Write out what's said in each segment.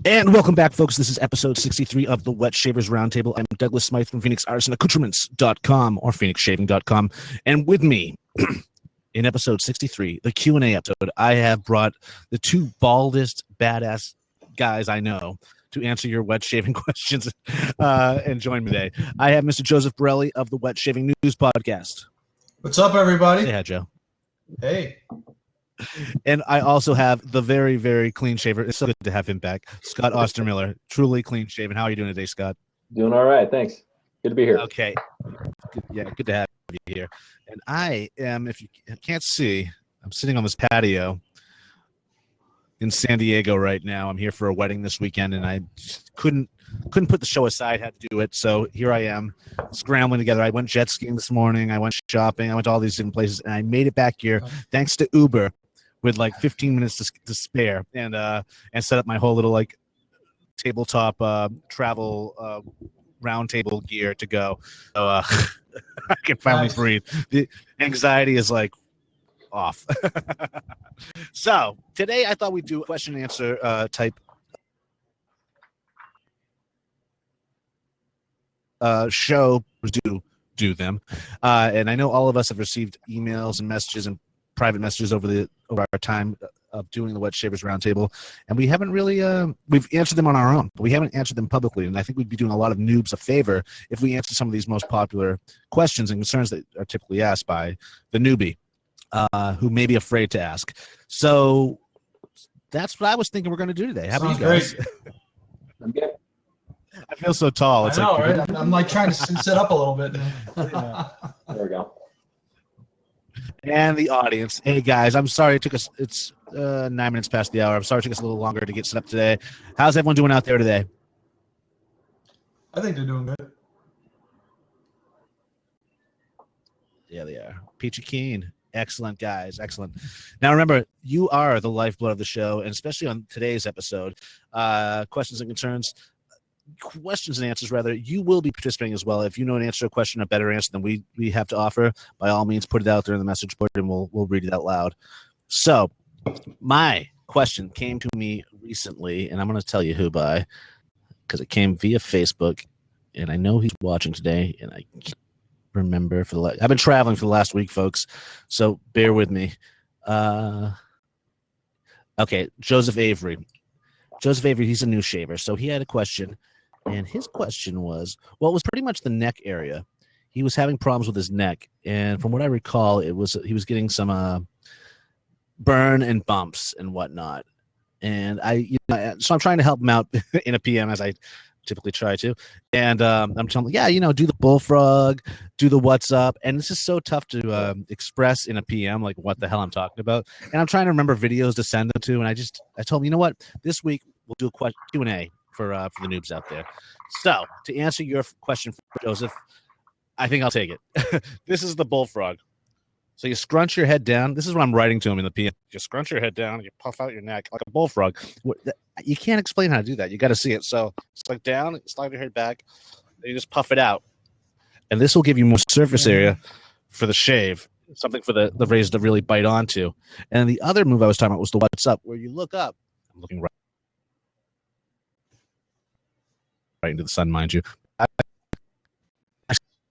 And welcome back, folks. This is episode 63 of the Wet Shavers Roundtable. I'm Douglas Smythe from PhoenixArtisanAccoutrements.com or PhoenixShaving.com. And with me in episode 63, the Q&A episode, I have brought the two baldest badass guys I know to answer your wet shaving questions and join me today. I have Mr. Joseph Borelli of the Wet Shaving News Podcast. What's up, everybody? Say hi, Joe. Hey. And I also have the very, very clean shaver. It's so good to have him back. Scott Ostermiller, truly clean shaven. How are you doing today, Scott? Doing all right. Thanks. Good to be here. Okay. Good to have you here. And I am, if you can't see, I'm sitting on this patio in San Diego right now. I'm here for a wedding this weekend, and I couldn't put the show aside, had to do it. So here I am scrambling together. I went jet skiing this morning. I went shopping. I went to all these different places, and I made it back here thanks to Uber with like 15 minutes to spare, and set up my whole little like tabletop travel round table gear to go. So I can finally breathe. The anxiety is like off. So today I thought we'd do a question and answer type show. Do them, and I know all of us have received emails and messages and private messages over our time of doing the Wet Shavers Roundtable, and we haven't really we've answered them on our own, but we haven't answered them publicly. And I think we'd be doing a lot of noobs a favor if we answered some of these most popular questions and concerns that are typically asked by the newbie, who may be afraid to ask. So that's what I was thinking we're going to do today. How about you guys? Okay. I feel so tall. It's I know, like, right? I'm like trying to sit up a little bit. There we go. And the audience. Hey, guys, I'm sorry it took us, it's 9 minutes past the hour. I'm sorry it took us a little longer to get set up today. How's everyone doing out there today? I think they're doing good. Yeah, they are. Peachy Keen. Excellent, guys. Excellent. Now, remember, you are the lifeblood of the show, and especially on today's episode, questions and answers, rather, you will be participating as well. If you know an answer to a question, a better answer than we have to offer, by all means, put it out there in the message board, and we'll read it out loud. So, my question came to me recently, and I'm going to tell you who by, because it came via Facebook, and I know he's watching today, and I can't remember I've been traveling for the last week, folks, so bear with me. Okay, Joseph Avery. He's a new shaver, so he had a question. And his question was, well, it was pretty much the neck area. He was having problems with his neck, and from what I recall, he was getting some burn and bumps and whatnot. And so I'm trying to help him out in a PM, as I typically try to. And I'm telling him, do the bullfrog, do the what's up. And it's just so tough to express in a PM, like what the hell I'm talking about. And I'm trying to remember videos to send them to. And I told him, you know what, this week we'll do a Q&A for the noobs out there. So to answer your question, Joseph, I think I'll take it. This is the bullfrog. So you scrunch your head down. This is what I'm writing to him in the PM. You scrunch your head down, you puff out your neck like a bullfrog. You can't explain how to do that. You got to see it. So it's like down, slide your head back, and you just puff it out. And this will give you more surface area for the shave, something for the razor to really bite onto. And the other move I was talking about was the what's up, where you look up. I'm looking right into the sun, mind you. I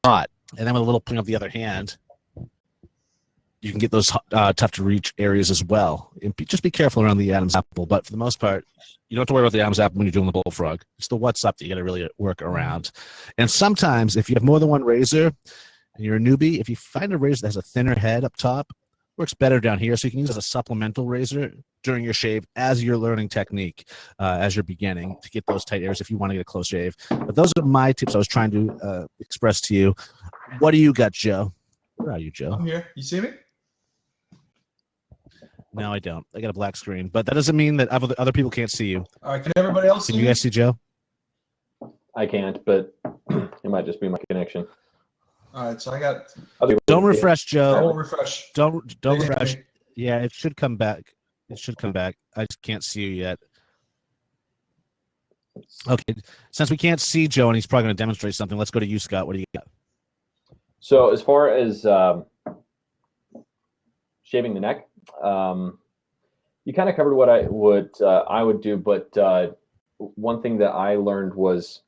spot, and then with a little ping of the other hand, you can get those tough to reach areas as well. And just be careful around the Adam's apple. But for the most part, you don't have to worry about the Adam's apple when you're doing the bullfrog. It's the what's up that you got to really work around. And sometimes, if you have more than one razor and you're a newbie, if you find a razor that has a thinner head up top, works better down here. So you can use it as a supplemental razor during your shave as you're learning technique, as you're beginning to get those tight areas if you want to get a close shave. But those are my tips I was trying to express to you. What do you got, Joe? Where are you, Joe? I'm here. You see me? No, I don't. I got a black screen, but that doesn't mean that other people can't see you. All right, can everybody else see Can you guys see Joe? I can't, but it might just be my connection. All right, so I got. Don't refresh, Joe. I won't refresh. Don't refresh. Yeah, it should come back. It should come back. I just can't see you yet. Okay, since we can't see Joe and he's probably going to demonstrate something, let's go to you, Scott. What do you got? So as far as shaving the neck, you kind of covered what I would do, but one thing that I learned was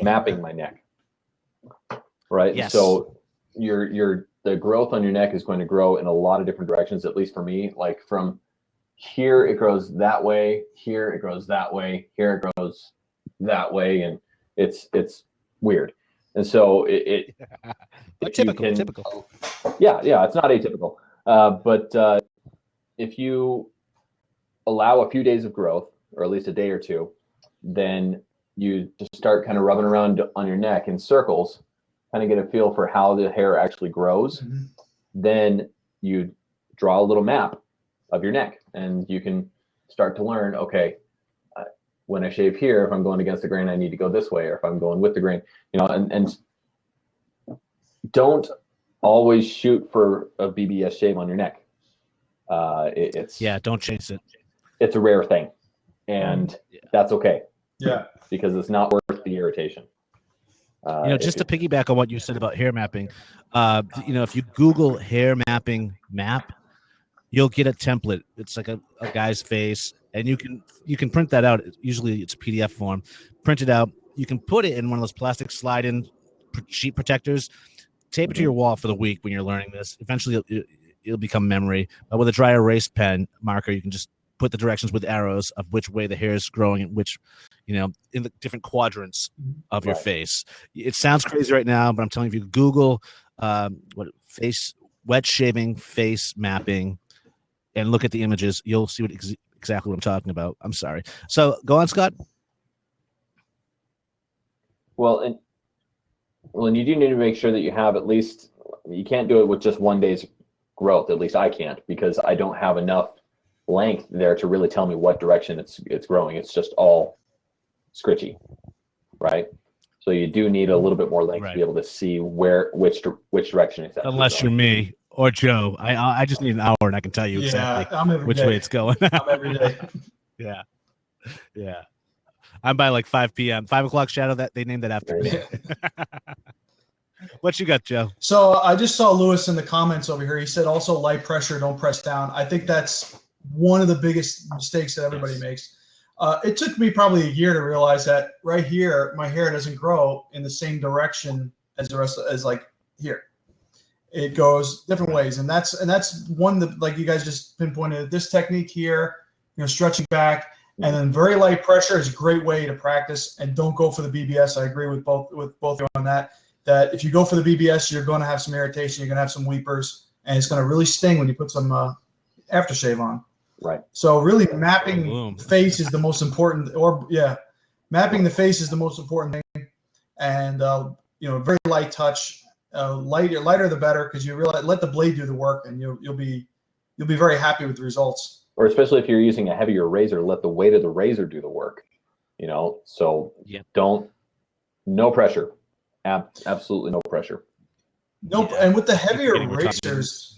mapping my neck. Right. Yes. So the growth on your neck is going to grow in a lot of different directions, at least for me. Like from here, it grows that way. Here, it grows that way. Here, it grows that way. And it's weird. And so typical. Yeah, it's not atypical. But if you allow a few days of growth, or at least a day or two, then you just start kind of rubbing around on your neck in circles, kind of get a feel for how the hair actually grows. Mm-hmm. Then you draw a little map of your neck, and you can start to learn, okay, when I shave here, if I'm going against the grain, I need to go this way, or if I'm going with the grain, and don't always shoot for a BBS shave on your neck. Don't chase it. It's a rare thing, and that's okay. Yeah, because it's not worth the irritation. Just to piggyback on what you said about hair mapping, if you Google hair mapping map, you'll get a template. It's like a guy's face, and you can print that out. Usually it's a PDF form. Print it out. You can put it in one of those plastic slide-in sheet protectors. Tape it to your wall for the week when you're learning this. Eventually, it'll become memory. But with a dry erase pen marker, you can just put the directions with arrows of which way the hair is growing and which, in the different quadrants of your face. It sounds crazy right now, but I'm telling you, if you Google wet shaving face mapping and look at the images, you'll see exactly what I'm talking about. I'm sorry. So go on, Scott. Well, and you do need to make sure that you have at least, you can't do it with just 1 day's growth. At least I can't, because I don't have enough length there to really tell me what direction it's growing. It's just all scritchy, right? So you do need a little bit more length to be able to see which direction it's actually Unless going. you're me or Joe. I just need an hour and I can tell you exactly which way it's going. I'm every day. Yeah. I'm by like 5 p.m. 5 o'clock shadow. That they named that after me. What you got, Joe? So I just saw Lewis in the comments over here. He said also light pressure, don't press down. I think that's one of the biggest mistakes that everybody makes. It took me probably a year to realize that right here, my hair doesn't grow in the same direction as the rest as like here. It goes different ways. And that's one that, like you guys just pinpointed, this technique here, stretching back, and then very light pressure is a great way to practice. And don't go for the BBS. I agree with both of you on that. That if you go for the BBS, you're going to have some irritation. You're going to have some weepers, and it's going to really sting when you put some aftershave on. Right. So really mapping face is the most important, mapping the face is the most important thing. And, very light touch, lighter the better, because you realize, let the blade do the work, and you'll be very happy with the results. Or especially if you're using a heavier razor, let the weight of the razor do the work, so no pressure. Absolutely no pressure. Nope. Yeah. And with the heavier razors,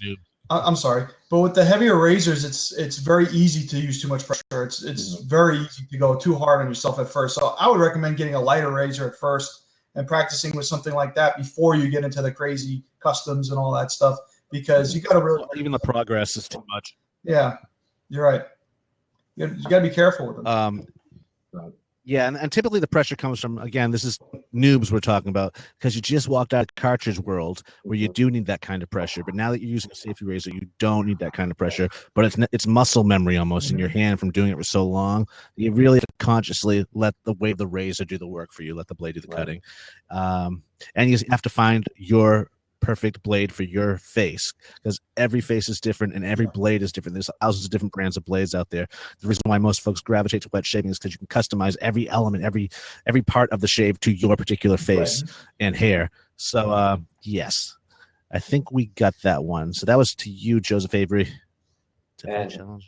I'm sorry, but with the heavier razors, it's very easy to use too much pressure. It's very easy to go too hard on yourself at first. So I would recommend getting a lighter razor at first and practicing with something like that before you get into the crazy customs and all that stuff, because you got to really even the progress is too much. Yeah, you're right. You got to be careful with them. Yeah, and typically the pressure comes from, again, this is noobs we're talking about, because you just walked out of cartridge world where you do need that kind of pressure. But now that you're using a safety razor, you don't need that kind of pressure. But it's muscle memory almost in your hand from doing it for so long. You really have to consciously let the way of the razor do the work for you, let the blade do the cutting. And you have to find your perfect blade for your face, because every face is different and every blade is different. There's thousands of different brands of blades out there. The reason why most folks gravitate to wet shaving is because you can customize every element, every part of the shave to your particular face and hair. So yes, I think we got that one. So that was to you, Joseph Avery. And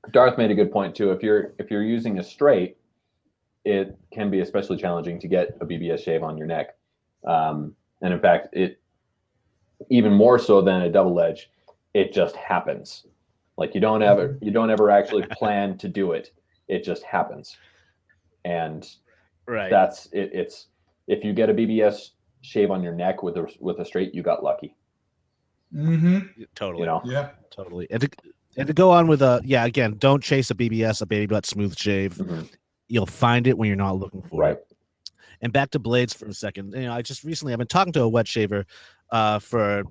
Darth made a good point too. If you're using a straight, it can be especially challenging to get a BBS shave on your neck. And in fact, it even more so than a double edge, it just happens. Like you don't ever actually plan to do it. It just happens. And that's it. It's, if you get a BBS shave on your neck with a straight, you got lucky. Totally. Yeah, totally. And to go on with again, don't chase a BBS, a baby butt smooth shave. you'll find it when you're not looking for Right. it. And back to blades for a second. I've been talking to a wet shaver for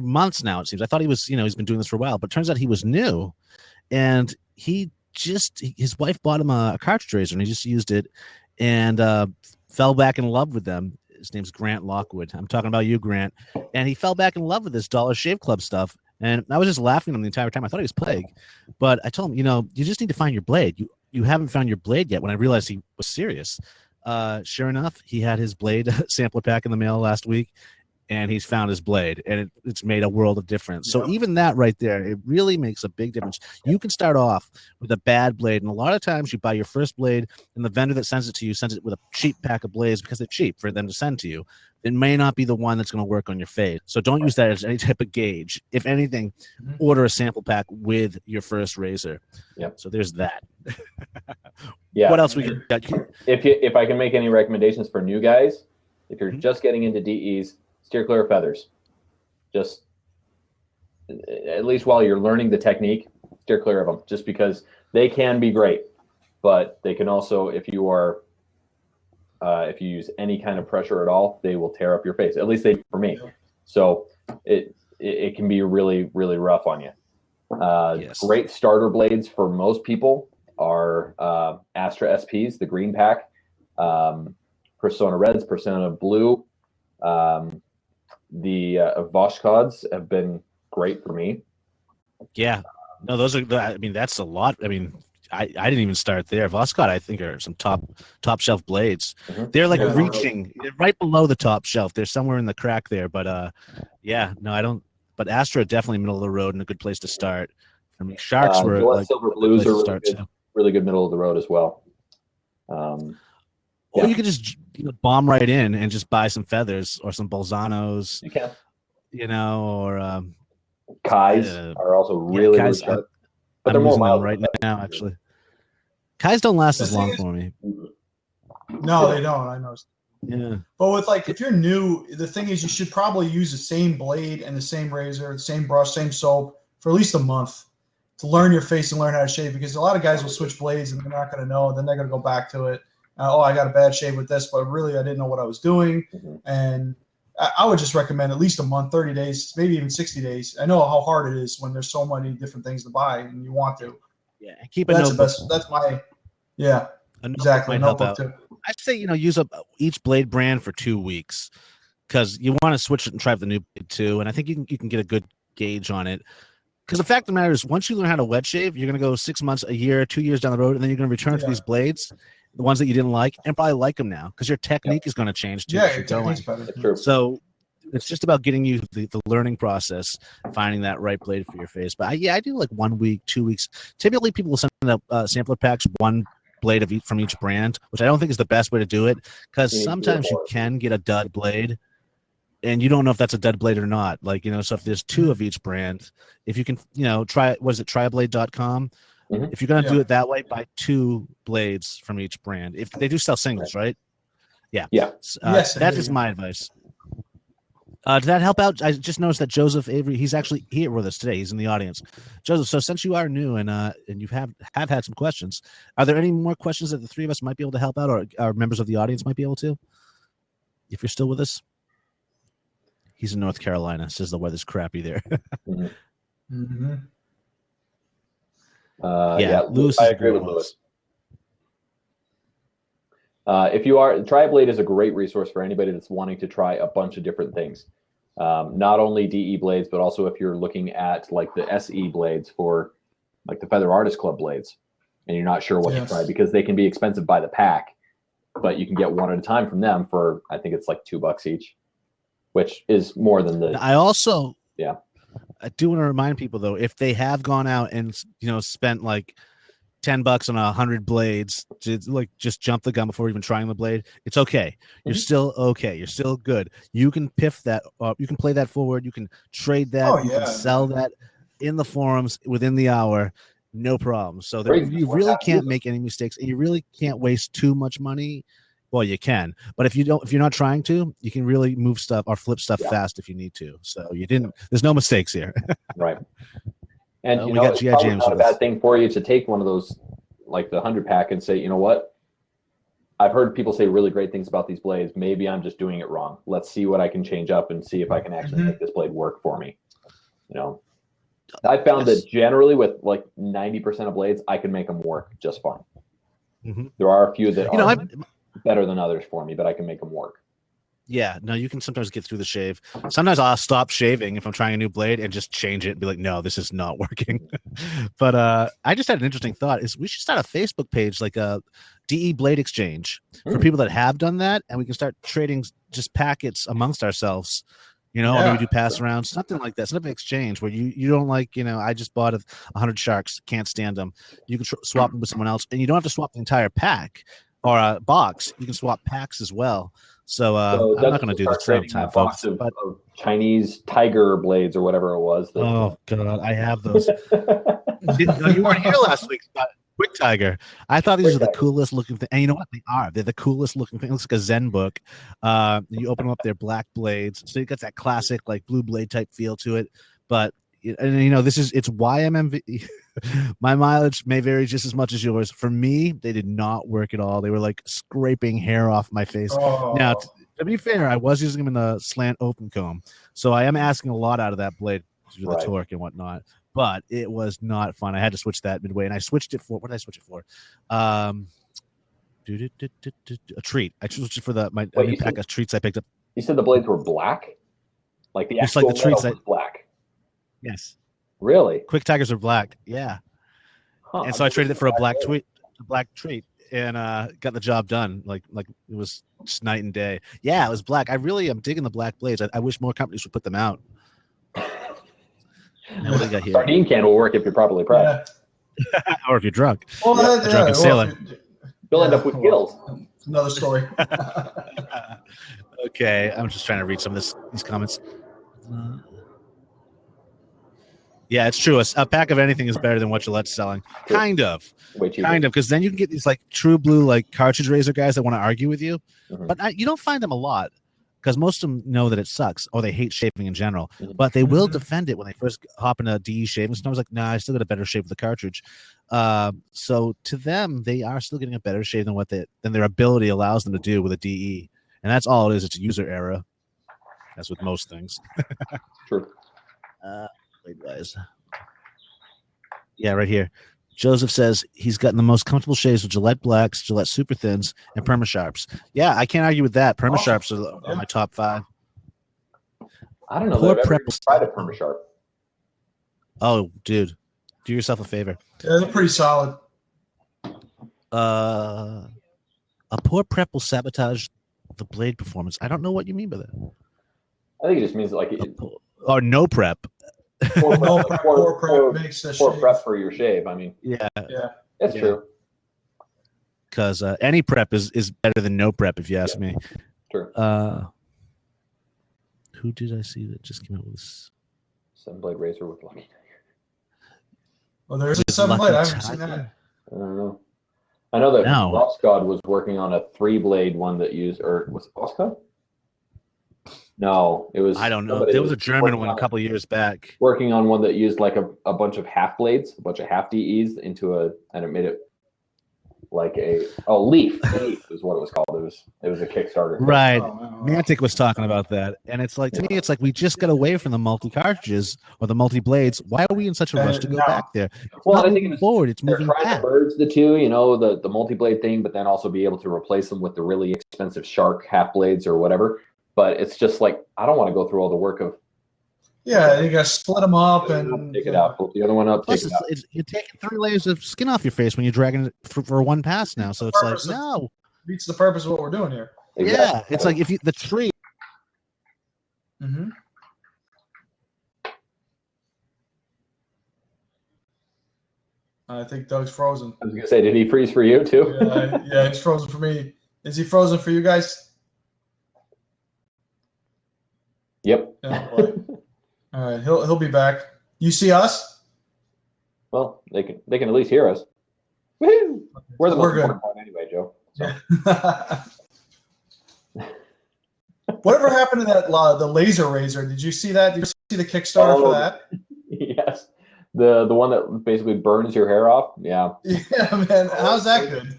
months now. It seems. I thought he was, he's been doing this for a while, but it turns out he was new, and his wife bought him a cartridge razor, and he just used it, and fell back in love with them. His name's Grant Lockwood. I'm talking about you, Grant. And he fell back in love with this Dollar Shave Club stuff. And I was just laughing at him the entire time. I thought he was plague, but I told him, you just need to find your blade. You haven't found your blade yet. When I realized he was serious. Sure enough, he had his blade sampler pack in the mail last week, and he's found his blade, and it's made a world of difference. So even that right there, it really makes a big difference. You can start off with a bad blade, and a lot of times you buy your first blade, and the vendor that sends it to you sends it with a cheap pack of blades because they're cheap for them to send to you. It may not be the one that's going to work on your fade. So don't use that as any type of gauge. If anything, order a sample pack with your first razor. Yep. So there's that. Yeah. What else we got? If I can make any recommendations for new guys, if you're just getting into DEs, steer clear of feathers. Just at least while you're learning the technique, steer clear of them. Just because they can be great, but they can also, if you use any kind of pressure at all, they will tear up your face. At least they for me. So it can be really, really rough on you. Yes. Great starter blades for most people are Astra SPs, the green pack, Persona Reds, Persona Blue. The Voshkods have been great for me. Yeah. No, those are, that's a lot. I didn't even start there. Voskod, I think, are some top shelf blades. Mm-hmm. They're like reaching right below the top shelf. They're somewhere in the crack there. But I don't. But Astra definitely middle of the road and a good place to start. I mean, Sharks were like Silver Blues are really good middle of the road as well. Or you could just bomb right in and just buy some feathers or some Bolzanos. You can, or Kais are also really Kais, sharp. But they're more mild right now, actually. Kais don't last as long for me. No, they don't. I know. Yeah. But with if you're new, the thing is you should probably use the same blade and the same razor, the same brush, same soap for at least a month to learn your face and learn how to shave, because a lot of guys will switch blades and they're not going to know. Then they're going to go back to it. I got a bad shave with this, but really I didn't know what I was doing. Mm-hmm. And I would just recommend at least a month, 30 days, maybe even 60 days. I know how hard it is when there's so many different things to buy and you want to. Yeah, and keep a notebook. That's my, exactly. Might help out. I'd say, use up each blade brand for 2 weeks, because you want to switch it and try the new blade too. And I think you can get a good gauge on it. Because the fact of the matter is, once you learn how to wet shave, you're going to go 6 months, a year, 2 years down the road, and then you're going to return to these blades, the ones that you didn't like, and probably like them now, because your technique is going to change too. Yeah, your technique's better. So it's just about getting you the learning process, finding that right blade for your face. But I do like 1 week, 2 weeks. Typically, people will send out sampler packs, one blade of each from each brand, which I don't think is the best way to do it, because sometimes you can get a dud blade, and you don't know if that's a dud blade or not. So if there's 2 of each brand, if you can, try, tryblade.com. Mm-hmm. If you're going to do it that way, buy 2 blades from each brand. If they do sell singles, right? Yeah. Yeah. Yes, that is my advice. Did that help out? I just noticed that Joseph Avery, he's actually here with us today. He's in the audience. Joseph, so since you are new and you have had some questions, are there any more questions that the three of us might be able to help out, or our members of the audience might be able to? If you're still with us. He's in North Carolina. Says the weather's crappy there. Mm-hmm. Mm-hmm. Lewis. I agree with Lewis. Tri-Blade is a great resource for anybody that's wanting to try a bunch of different things. Not only DE blades, but also if you're looking at the SE blades for the Feather Artist Club blades, and you're not sure what to try, because they can be expensive by the pack, but you can get one at a time from them for, I think it's $2 each, which is more than the. I do want to remind people though, if they have gone out and spent $10 on 100 blades to just jump the gun before even trying the blade, it's okay. You're still okay. You're still good. You can piff that up. You can play that forward. You can trade that. You can sell that in the forums within the hour. No problem. So you really can't make any mistakes, and you really can't waste too much money. Well, you can, but if you're not trying to, you can really move stuff or flip stuff fast if you need to. So there's no mistakes here. Right. And we got it's GI probably James not a bad thing for you to take one of those like the 100 pack and say, you know what? I've heard people say really great things about these blades. Maybe I'm just doing it wrong. Let's see what I can change up and see if I can actually make this blade work for me. You know, I found that generally with like 90% of blades, I can make them work just fine. There are a few that are better than others for me, but I can make them work. Yeah, no, you can sometimes get through the shave. Sometimes I'll stop shaving if I'm trying a new blade and just change it and be like, no, this is not working. But I just had an interesting thought is we should start a Facebook page, like a DE blade exchange for people that have done that. And we can start trading just packets amongst ourselves, you know, or maybe do pass around, something like that. Something exchange where you don't like, you know, I just bought 100 sharks, can't stand them. You can swap them with someone else and you don't have to swap the entire pack or a box. You can swap packs as well. So I'm not going to do this time, folks. Of Chinese tiger blades or whatever it was. Oh God, I have those. You weren't here last week, but Quick Tiger. I thought these are the coolest looking thing, and you know what? They are. They're the coolest looking thing. It looks like a Zen book. You open them up, they're black blades, so you got that classic like blue blade type feel to it. But and you know, it's YMMV. My mileage may vary just as much as yours. For me, they did not work at all. They were like scraping hair off my face. Now, to be fair, I was using them in the slant open comb, so I am asking a lot out of that blade due to the torque and whatnot. But it was not fun. I had to switch that midway, and I switched it for what did I switch it for? A treat. I switched it for my new pack of treats I picked up. You said the blades were black, like the actual the treats was black. Yes. Really? Quick Tigers are black. Yeah. And so I traded it for a black treat, and got the job done. Like it was just night and day. Yeah, it was black. I really am digging the black blades. I wish more companies would put them out. Now what do we got here? Sardine can will work if you're properly prepped. Or if you're drunk. Well, drunk and sailing. You'll end up with gills. It's another story. Okay, I'm just trying to read some of these comments. Yeah, it's true. A pack of anything is better than what Gillette's selling. Kind of, because then you can get these like true blue like cartridge razor guys that want to argue with you, but you don't find them a lot because most of them know that it sucks or they hate shaving in general. But they will defend it when they first hop into DE shaving. Sometimes like, nah, I still get a better shave with the cartridge. So to them, they are still getting a better shave than than their ability allows them to do with a DE, and that's all it is. It's a user error. That's with most things. True. Guys. Yeah, right here. Joseph says he's gotten the most comfortable shaves with Gillette Blacks, Gillette Super Thins, and Perma-Sharps. Yeah, I can't argue with that. Perma-Sharps are my top 5. I don't know that I've ever tried a Perma-Sharp. Oh, dude. Do yourself a favor. Yeah, they're pretty solid. A poor prep will sabotage the blade performance. I don't know what you mean by that. I think it just means like or no prep. Poor prep makes the poor prep for your shave. I mean, yeah, that's true. Because any prep is better than no prep, if you ask me. True. Who did I see that just came out with this? 7-blade razor with Lucky Tiger. Well, there's a 7-blade. I haven't seen that. I don't know. I know that Boss God was working on a 3-blade one that used, or was it Boss God? No, it was. I don't know. There was a German one a couple years back. Working on one that used like a bunch of half blades, a bunch of half DEs and it made it like leaf. Leaf is what it was called. It was a Kickstarter. Right. Mantic was talking about that, and it's like to me, it's like we just got away from the multi cartridges or the multi blades. Why are we in such a rush to go back there? Well, I think it's moving trying back. to merge the two, you know, the multi blade thing, but then also be able to replace them with the really expensive Shark half blades or whatever. But it's just like, I don't want to go through all the work of. Yeah, you got to split them up and take it out. Put the other one up. Plus, take it out. You're taking 3 layers of skin off your face when you're dragging it for one pass now. So it's like, no. Beats the purpose of what we're doing here. Exactly. Yeah, it's like if the tree. Mm-hmm. I think Doug's frozen. I was going to say, did he freeze for you too? Yeah, he's frozen for me. Is he frozen for you guys? Yep. Yeah, all right, he'll be back. You see us? Well, they can at least hear us. Woo! We're the most good. important part anyway, Joe. So. Whatever happened to that the laser razor? Did you see that? Did you see the Kickstarter for that? Yes. The one that basically burns your hair off. Yeah. Yeah, man. How's that good?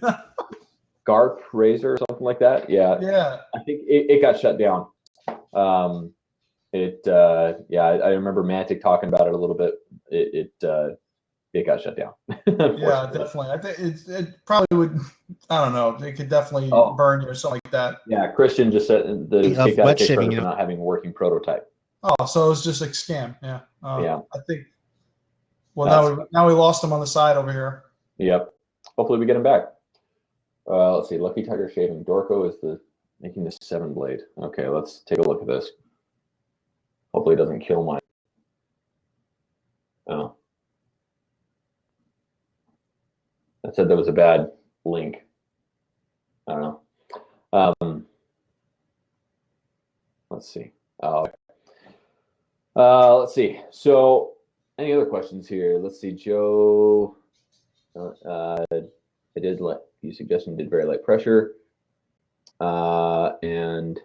Garp razor or something like that. Yeah. Yeah. I think it got shut down. I remember Mantic talking about it a little bit. It got shut down. Yeah, definitely. I think it probably would. I don't know. It could definitely burn you or something like that. Yeah, Christian just said that it was kicked out of Kickstarter for not having a working prototype. Oh, so it was just like a scam. Yeah. Yeah. I think. Well, now we lost him on the side over here. Yep. Hopefully we get him back. Let's see. Lucky Tiger Shaving. Dorco is making the 7-blade. Okay, let's take a look at this. Hopefully it doesn't kill my. Oh. I said that was a bad link. I don't know. Let's see. Let's see. So, any other questions here? Let's see. Joe, I did let you suggestion did very light pressure, and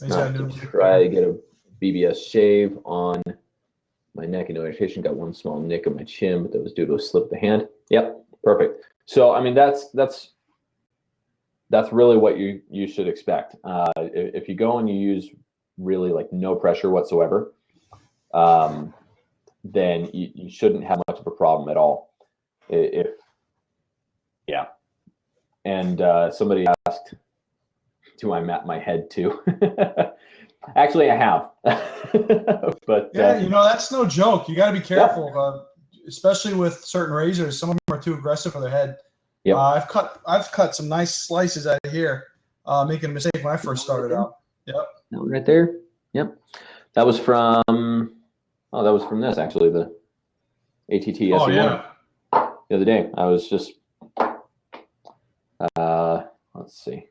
not to try to get a BBS shave on my neck and no irritation. Got one small nick of my chin, but that was due to a slip of the hand. Yep, perfect. So, I mean, that's really what you should expect. If you go and you use really like no pressure whatsoever, then you shouldn't have much of a problem at all. And somebody asked, do I map my head too? Actually, I have. But yeah, that's no joke. You got to be careful, especially with certain razors. Some of them are too aggressive for their head. Yep. I've cut some nice slices out of here, making a mistake when I first started out. Yep. That one right there. Yep. That was from this actually, the ATT SE1. Oh yeah. The other day, I was just let's see.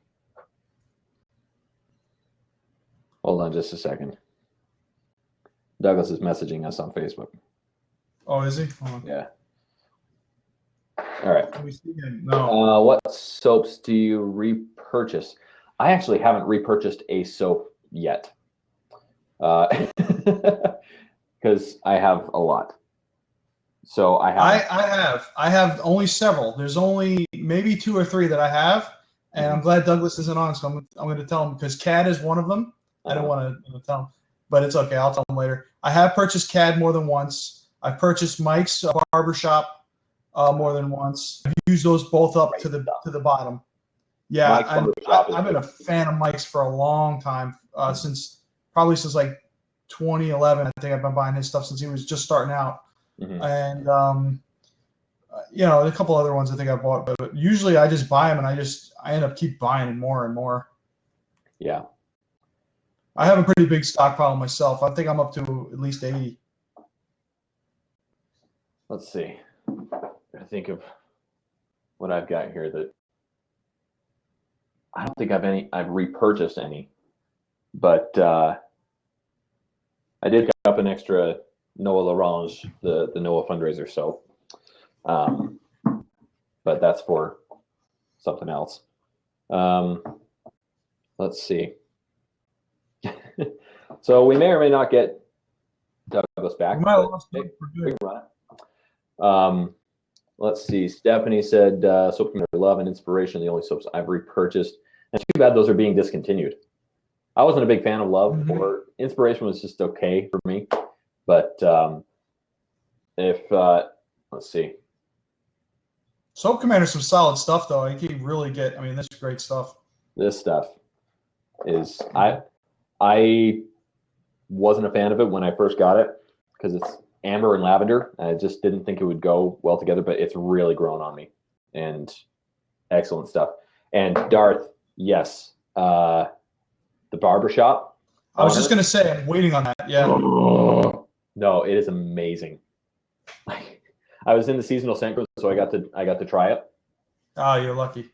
Hold on just a second. Douglas is messaging us on Facebook. Oh, is he? Yeah. All right. No. What soaps do you repurchase? I actually haven't repurchased a soap yet, because I have a lot. So I have only several. There's only maybe 2 or 3 that I have, and I'm glad Douglas isn't on, so I'm going to tell him, because CAD is one of them. I don't want to tell him, but it's okay. I'll tell him later. I have purchased CAD more than once. I've purchased Mike's barbershop more than once. I've used those both up to the bottom. Yeah, I've been a fan of Mike's for a long time, since like 2011. I think I've been buying his stuff since he was just starting out. Mm-hmm. And a couple other ones I think I bought, but usually I just buy them and I end up keep buying more and more. Yeah. I have a pretty big stockpile myself. I think I'm up to at least 80. Let's see. I think of what I've got here that I don't think I've repurchased any, but I did pick up an extra Noah Larange, the Noah fundraiser soap, but that's for something else. Let's see. So we may or may not get Douglas back. Let's see. Stephanie said soap commander love and inspiration, the only soaps I've repurchased. And too bad those are being discontinued. I wasn't a big fan of love, or inspiration was just okay for me. But let's see. Soap Commander's some solid stuff, though. You can really get. I mean, this is great stuff. This stuff is I wasn't a fan of it when I first got it because it's amber and lavender. I just didn't think it would go well together, but it's really grown on me, and excellent stuff. And Darth, yes, the barbershop. I was just gonna say, I'm waiting on that. Yeah. No, it is amazing. I was in the seasonal scent group, so I got to try it. Oh, you're lucky.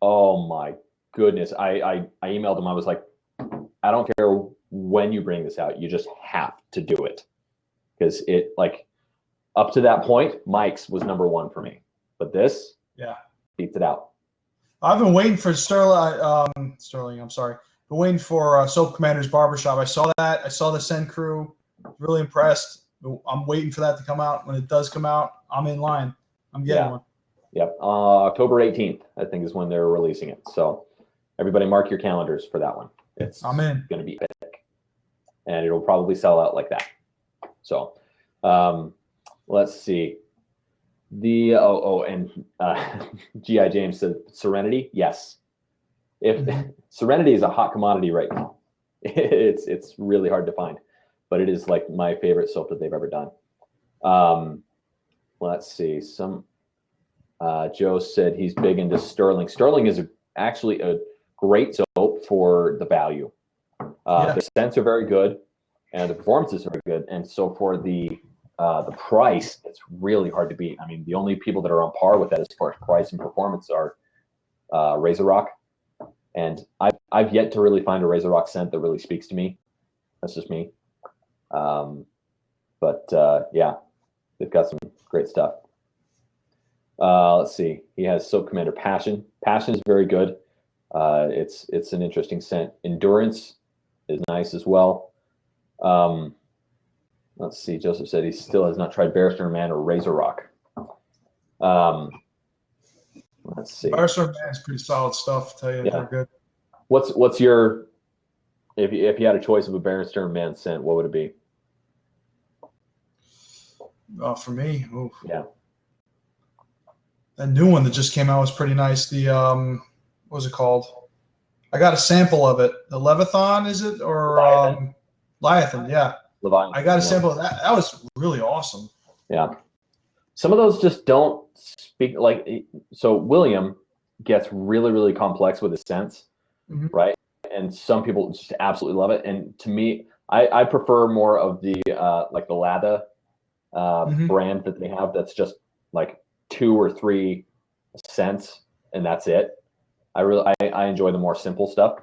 Oh my goodness! I emailed him. I was like, I don't care when you bring this out, you just have to do it, because it, like, up to that point, Mike's was #1 for me, but this, beats it out. I've been waiting for Sterling. I'm sorry. Been waiting for Soap Commander's Barbershop. I saw that. I saw the Scent Crew. Really impressed. I'm waiting for that to come out. When it does come out, I'm in line. I'm getting one. Yep. October 18th, I think, is when they're releasing it. So everybody mark your calendars for that one. I'm in. Going to be epic. And it'll probably sell out like that. So let's see. And G.I. James said Serenity. Yes. If Serenity is a hot commodity right now, it's really hard to find, but it is like my favorite soap that they've ever done. Let's see. Joe said he's big into Sterling. Sterling is actually a great soap for the value. The scents are very good, and the performance is very good. And so for the price, it's really hard to beat. I mean, the only people that are on par with that as far as price and performance are Razor Rock. And I've yet to really find a Razor Rock scent that really speaks to me. That's just me. Yeah, they've got some great stuff. Let's see. He has Soap Commander Passion. Passion is very good. It's an interesting scent. Endurance is nice as well. Let's see. Joseph said he still has not tried Barrister Man or Razor Rock. Let's see. Barrister Man is pretty solid stuff. I'll tell you, they're good. What's your if you had a choice of a Barrister Man scent, what would it be? For me, oof. Yeah. That new one that just came out was pretty nice. The what was it called? I got a sample of it. The Leviathan, is it, or Leviathan? Yeah. Leviathan. I got a sample of that. That was really awesome. Yeah. Some of those just don't speak like. So William gets really, really complex with his scents, right? And some people just absolutely love it. And to me, I prefer more of the like the Lada brand that they have. That's just like 2 or 3 scents, and that's it. I enjoy the more simple stuff.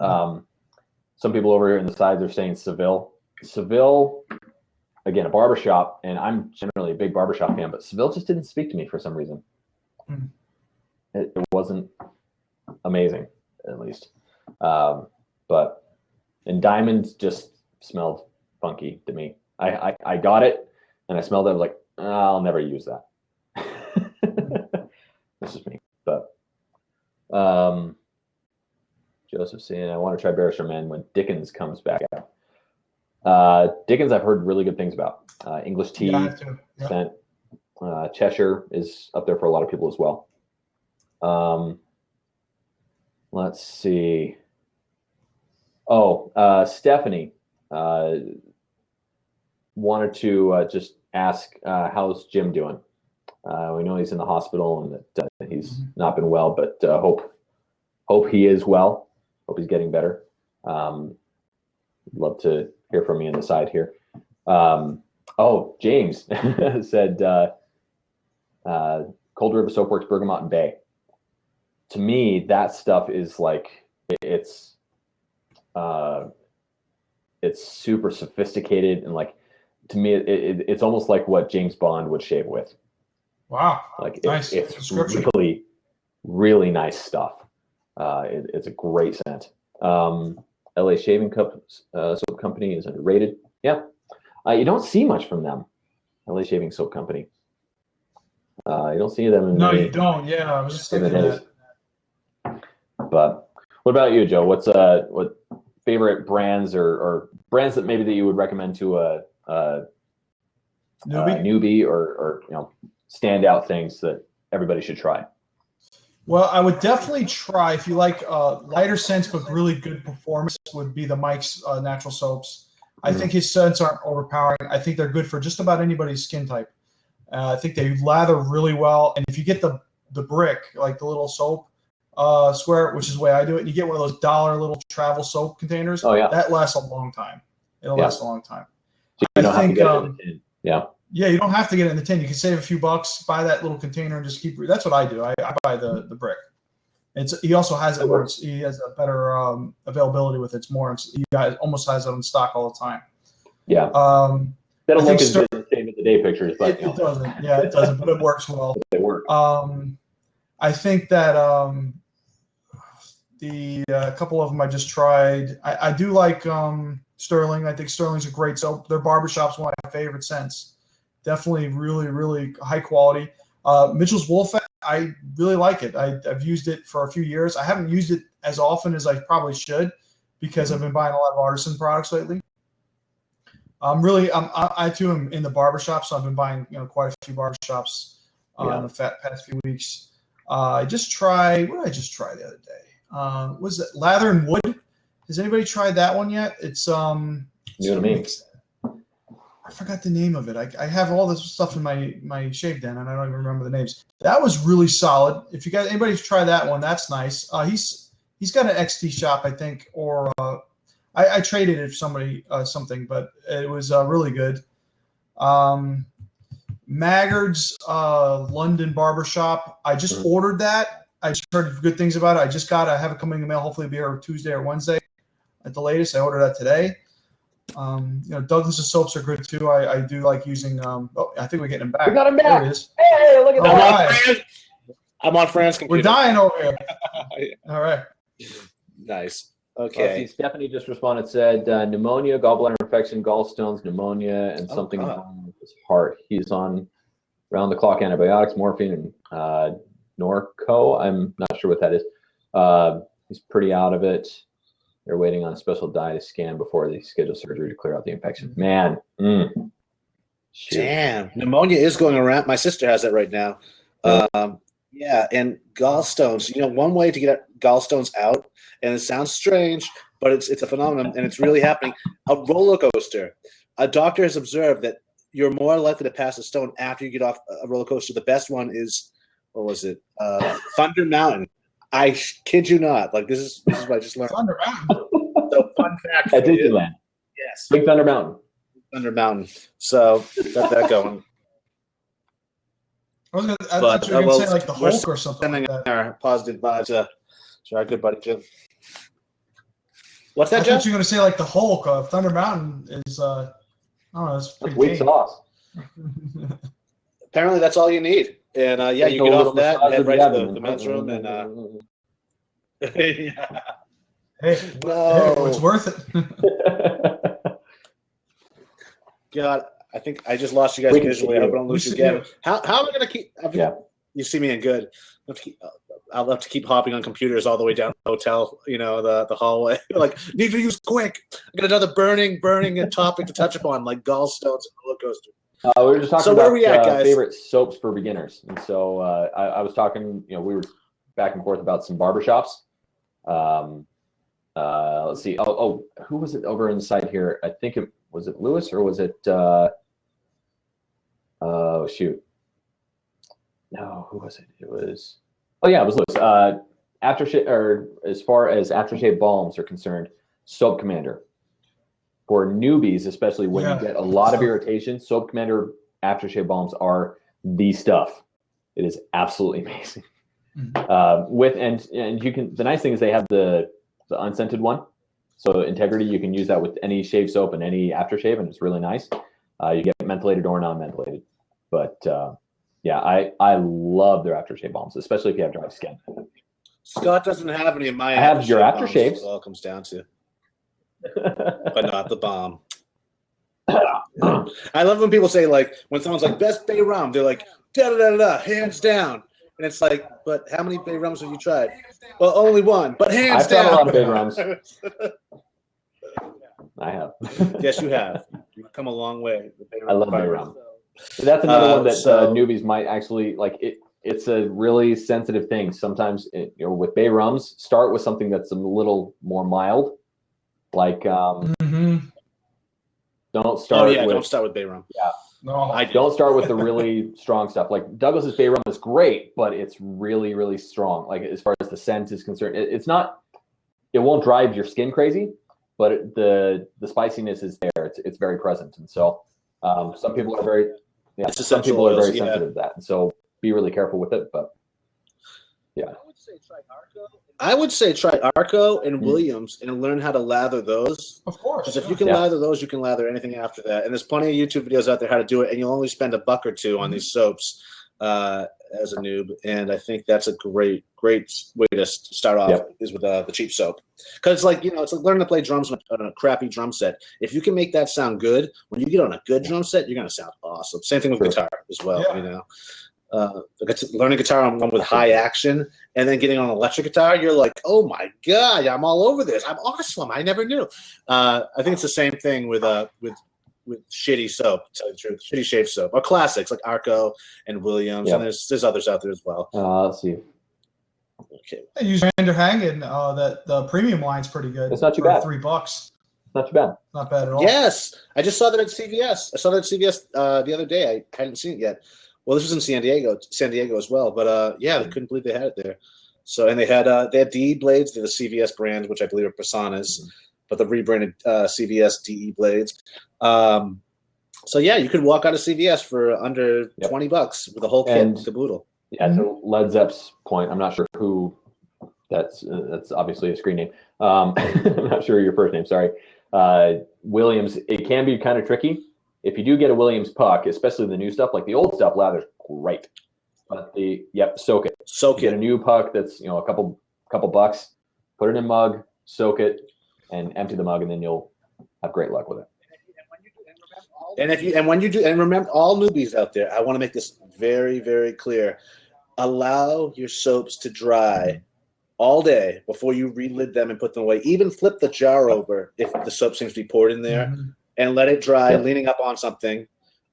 Some people over here in the sides are saying Seville. Seville, again, a barbershop, and I'm generally a big barbershop fan, but Seville just didn't speak to me for some reason. It wasn't amazing, at least. And Diamonds just smelled funky to me. I got it, and I smelled it. I was like, I'll never use that. That's just me. But Joseph saying, I want to try Barrister Man when Dickens comes back out. Dickens, I've heard really good things about. English tea scent. Cheshire is up there for a lot of people as well. Let's see. Stephanie wanted to just ask, how's Jim doing? We know he's in the hospital and that he's not been well, but hope he is well. Hope he's getting better. Love to hear from you on the side here. James said Cold River Soapworks, Bergamot and Bay. To me, that stuff is like it's super sophisticated, and like to me, it's almost like what James Bond would shave with. Wow, like nice. It's really, really nice stuff. It's a great scent. LA Shaving Soap Company is underrated. Yeah, you don't see much from them. LA Shaving Soap Company. You don't see them. You don't. Yeah, I was just thinking that. But what about you, Joe? What favorite brands or brands that maybe that you would recommend to a newbie or standout things that everybody should try? Well, I would definitely try, if you like lighter scents but really good performance, would be the Mike's natural soaps. I think his scents aren't overpowering. I think they're good for just about anybody's skin type. I think they lather really well. And if you get the brick, like the little soap square, which is the way I do it, and you get one of those $1 little travel soap containers, that lasts a long time. It'll last a long time. So you don't have to get it in the tin. Yeah, you don't have to get it in the tin. You can save a few bucks, buy that little container, and just keep. That's what I do. I buy the brick. He also has it where he has a better availability with it. It's more. He almost has it in stock all the time. Yeah. They don't look as good as save of the day pictures, but it doesn't. Yeah, it doesn't, but it works well. They work. I think that the couple of them I just tried. I do like Sterling. I think Sterling's a great soap. Their barbershop's one of my favorite scents. Definitely really, really high quality. Mitchell's Wolf, I really like it. I've used it for a few years. I haven't used it as often as I probably should because I've been buying a lot of artisan products lately. I too am in the barbershop, so I've been buying quite a few barbershops in the past few weeks. What did I just try the other day? Was it Lather and Wood? Has anybody tried that one yet? It's new to me. I forgot the name of it. I have all this stuff in my shave den, and I don't even remember the names. That was really solid. If you got anybody to try that one, that's nice. He's got an XT shop, I think, or I traded it for somebody something, but it was really good. Maggard's London Barbershop. I just ordered that. I just heard good things about it. I have it coming in the mail. Hopefully, it'll be here Tuesday or Wednesday at the latest. I ordered that today. Douglas's soaps are good too. I do like using. I think we're getting him back. We got him back. There it is. Hey, look at that. I'm on Fran's computer. We're dying over here. All right. Nice. Okay. Stephanie just responded, said pneumonia, gallbladder infection, gallstones, pneumonia, and something wrong with his heart. He's on round-the-clock antibiotics, morphine, and Norco. I'm not sure what that is. He's pretty out of it. They're waiting on a special dye to scan before they schedule surgery to clear out the infection. Man. Damn. Pneumonia is going around. My sister has that right now. Yeah, and gallstones. One way to get gallstones out, and it sounds strange, but it's a phenomenon, and it's really happening. A roller coaster. A doctor has observed that you're more likely to pass a stone after you get off a roller coaster. The best one is, what was it? Thunder Mountain. I kid you not. Like this is what I just learned. Thunder Mountain. So fun fact at Disneyland. Yes. Big Thunder Mountain. Thunder Mountain. So got that going. I thought you were going to say like the Hulk or something. Sending like that. our positive vibes to our good buddy Jim. What's that, I Jim? thought you were going to say like the Hulk. Thunder Mountain is, I don't know, it's pretty Sweet sauce. Apparently that's all you need. And yeah, you get off that and head right to the men's room. And Hey, no. it's worth it. God, I think I just lost you guys visually. I hope I don't lose you again. How am I going to keep? You see me in good. I'll have to keep hopping on computers all the way down the hotel, the hallway. Like, need to use quick. I got another burning topic to touch upon, like gallstones and roller coaster. We were just talking so about where are we at, guys? Favorite soaps for beginners. And so I was talking, we were back and forth about some barbershops. Let's see. Oh, who was it over inside here? I think was it Lewis or was it oh shoot. No, who was it? It was it was Lewis. Aftershave, or as far as aftershave balms are concerned, Soap Commander. For newbies, especially when you get a lot of irritation, Soap Commander aftershave balms are the stuff. It is absolutely amazing. Mm-hmm. And you can. The nice thing is they have the unscented one. So Integrity, you can use that with any shave soap and any aftershave, and it's really nice. You get mentholated or non-mentholated. But I love their aftershave balms, especially if you have dry skin. Scott doesn't have any of my. I have your aftershaves. It all comes down to. But not the bomb. I love when people say, like, when someone's like best Bay rum, they're like da hands down, and it's like, but how many Bay rums have you tried? Well, only one, but hands down. I've tried a lot of Bay rums. I have. Yes, you have. You've come a long way. I love Bay rum. So that's another one that newbies might actually like. It's a really sensitive thing. Sometimes with Bay rums, start with something that's a little more mild. Like, don't start. Don't start with Bay rum. Yeah, no, I don't start with the really strong stuff. Like Douglas's Bay rum is great, but it's really, really strong. Like as far as the scent is concerned, it's not. It won't drive your skin crazy, but the spiciness is there. It's very present, and so some people are very sensitive to that, and so be really careful with it. But yeah. I would say try Arco and Williams and learn how to lather those. Of course. Because if you can lather those, you can lather anything after that. And there's plenty of YouTube videos out there how to do it, and you'll only spend $1 or $2 on these soaps. as a noob, and I think that's a great way to start off is with the cheap soap. Because it's like learning to play drums on a crappy drum set. If you can make that sound good, when you get on a good drum set, you're gonna sound awesome. Same thing with guitar as well. Learning guitar on one with high action, and then getting on electric guitar, you're like, oh my god, I'm all over this. I'm awesome. I never knew. I think it's the same thing with shitty soap, to tell you the truth. Shitty shave soap. Or classics like Arco and Williams, and there's others out there as well. Let's see. Okay. I use Vanderhagen. That the premium line's pretty good. It's not too bad. $3. Not too bad. Not bad at all. Yes, I just saw that at CVS. I saw that at CVS the other day. I hadn't seen it yet. Well, this was in San Diego as well. But they couldn't believe they had it there. So, and they had DE blades. They're the CVS brand, which I believe are Personas, but the rebranded CVS DE blades. So yeah, you could walk out of CVS for under $20 with a whole kit to boodle. Yeah, to Led Zepp's point, I'm not sure who that's obviously a screen name. I'm not sure your first name. Sorry, Williams. It can be kind of tricky if you do get a Williams puck, especially the new stuff. Like the old stuff, lather's great, but soak it. Get a new puck that's a couple bucks. Put it in a mug, soak it, and empty the mug, and then you'll have great luck with it. And remember, all newbies out there, I want to make this very, very clear. Allow your soaps to dry all day before you relid them and put them away. Even flip the jar over if the soap seems to be poured in there, and let it dry, leaning up on something,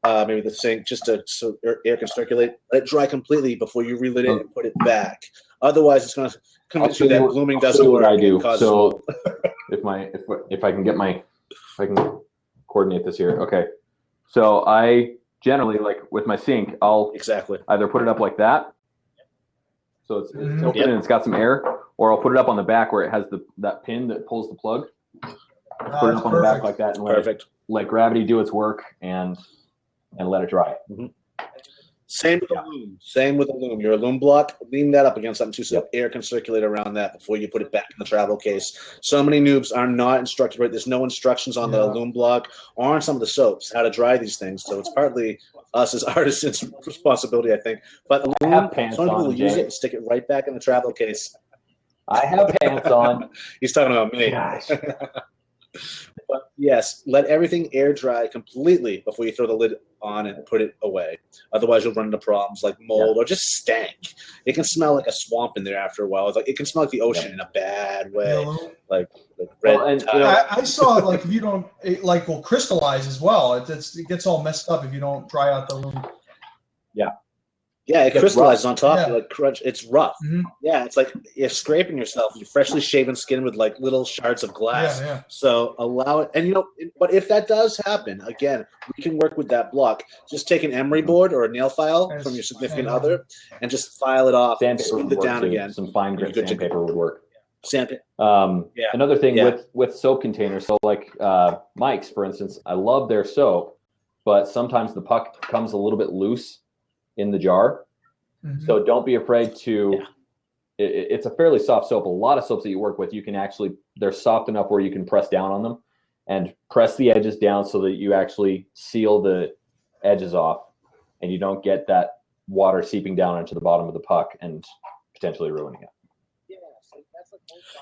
maybe the sink, just so air can circulate. Let it dry completely before you relid it and put it back. Otherwise, it's going to convince you that blooming doesn't work. I do. So if I can coordinate this here. Okay. So I generally, like with my sink, I'll either put it up like that, so it's tilted and it's got some air, or I'll put it up on the back where it has that pin that pulls the plug. Put it up on the back like that and let gravity do its work and let it dry. Same with a loom. Your loom block, lean that up against something too, so air can circulate around that before you put it back in the travel case. So many noobs are not instructed right. There's no instructions on the loom block or on some of the soaps how to dry these things. So it's partly us as artisans' responsibility, I think. But the loom, some people will use it and stick it right back in the travel case. I have pants on. He's talking about me. Gosh. But yes, let everything air dry completely before you throw the lid on and put it away. Otherwise, you'll run into problems like mold or just stank. It can smell like a swamp in there after a while. It's like it can smell like the ocean in a bad way, like red. I saw like if you don't, it will crystallize as well. It gets all messed up if you don't dry out the loom. Yeah, it crystallizes on top. Like crunch. It's rough. Yeah, it's like you're scraping yourself. Your freshly shaven skin with like little shards of glass. So allow it. And but if that does happen, again, we can work with that block. Just take an emery board or a nail file from your significant other, and just file it off. Smooth it down again. Some fine grit sandpaper would work. Sandpaper. Another thing with soap containers. So like Mike's, for instance, I love their soap, but sometimes the puck comes a little bit loose in the jar. So don't be afraid to it's a fairly soft soap. A lot of soaps that you work with, you can actually, they're soft enough where you can press down on them and press the edges down so that you actually seal the edges off and you don't get that water seeping down into the bottom of the puck and potentially ruining it.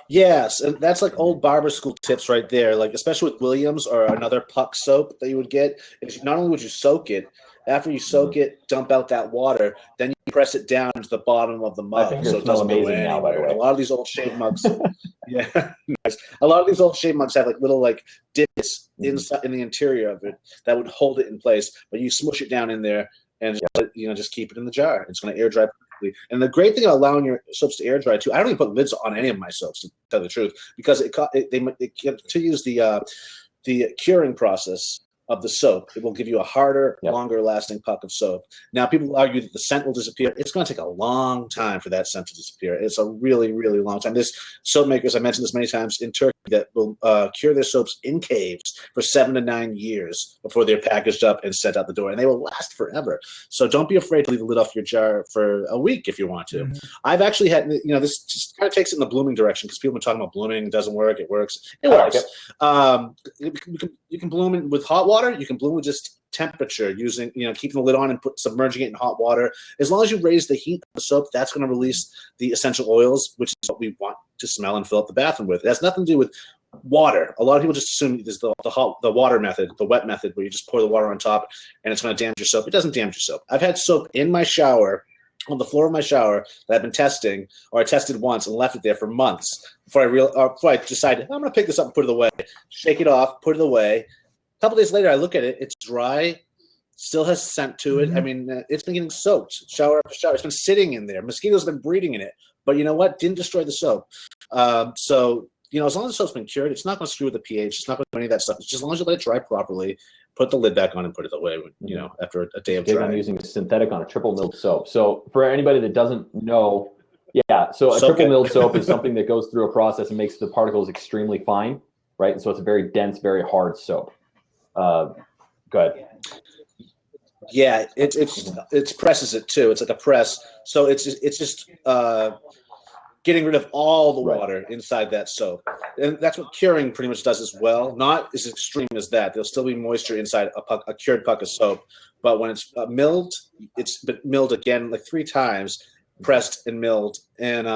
Yes, and that's like old barber school tips right there. Like especially with Williams or another puck soap that you would get. Not only would you soak it, after you soak it, dump out that water, then you press it down to the bottom of the mug so it doesn't go anywhere. Now, by the way. A lot of these old shave mugs, nice. A lot of these old shave mugs have like little like divots inside in the interior of it that would hold it in place. But you smush it down in there and just keep it in the jar. It's going to air dry perfectly. And the great thing about allowing your soaps to air dry too, I don't even put lids on any of my soaps to tell the truth because to use the curing process of the soap, it will give you a harder, longer lasting puck of soap. Now, people argue that the scent will disappear. It's going to take a long time for that scent to disappear. It's a really, really long time. There's soap makers, I mentioned this many times, in Turkey that will cure their soaps in caves for 7 to 9 years before they're packaged up and sent out the door, and they will last forever. So don't be afraid to leave the lid off your jar for a week if you want to. I've actually had, this just kind of takes it in the blooming direction because people have been talking about blooming. It doesn't work. It works. It works. You can bloom it with hot water. You can bloom with just temperature using, keeping the lid on and submerging it in hot water. As long as you raise the heat of the soap, that's going to release the essential oils, which is what we want to smell and fill up the bathroom with. It has nothing to do with water. A lot of people just assume there's the water method, the wet method, where you just pour the water on top and it's going to damage your soap. It doesn't damage your soap. I've had soap in my shower, on the floor of my shower, that I've been testing, or I tested once and left it there for months before I decided I'm going to pick this up and put it away. Shake it off, put it away. A couple days later, I look at it. It's dry, still has scent to it. I mean, it's been getting soaked, shower after shower. It's been sitting in there. Mosquitoes have been breeding in it. But you know what? Didn't destroy the soap. So, as long as the soap's been cured, it's not going to screw with the pH. It's not going to do any of that stuff. It's just as long as you let it dry properly, put the lid back on and put it away, after a day of drying. I'm using a synthetic on a triple milled soap. So for anybody that doesn't know, so a triple milled soap is something that goes through a process and makes the particles extremely fine, right? And so it's a very dense, very hard soap. Go ahead. Yeah, it presses it too. It's like a press. So it's just getting rid of all the water inside that soap. And that's what curing pretty much does as well. Not as extreme as that. There'll still be moisture inside a cured puck of soap. But when it's milled, it's been milled again like 3 times, pressed and milled. And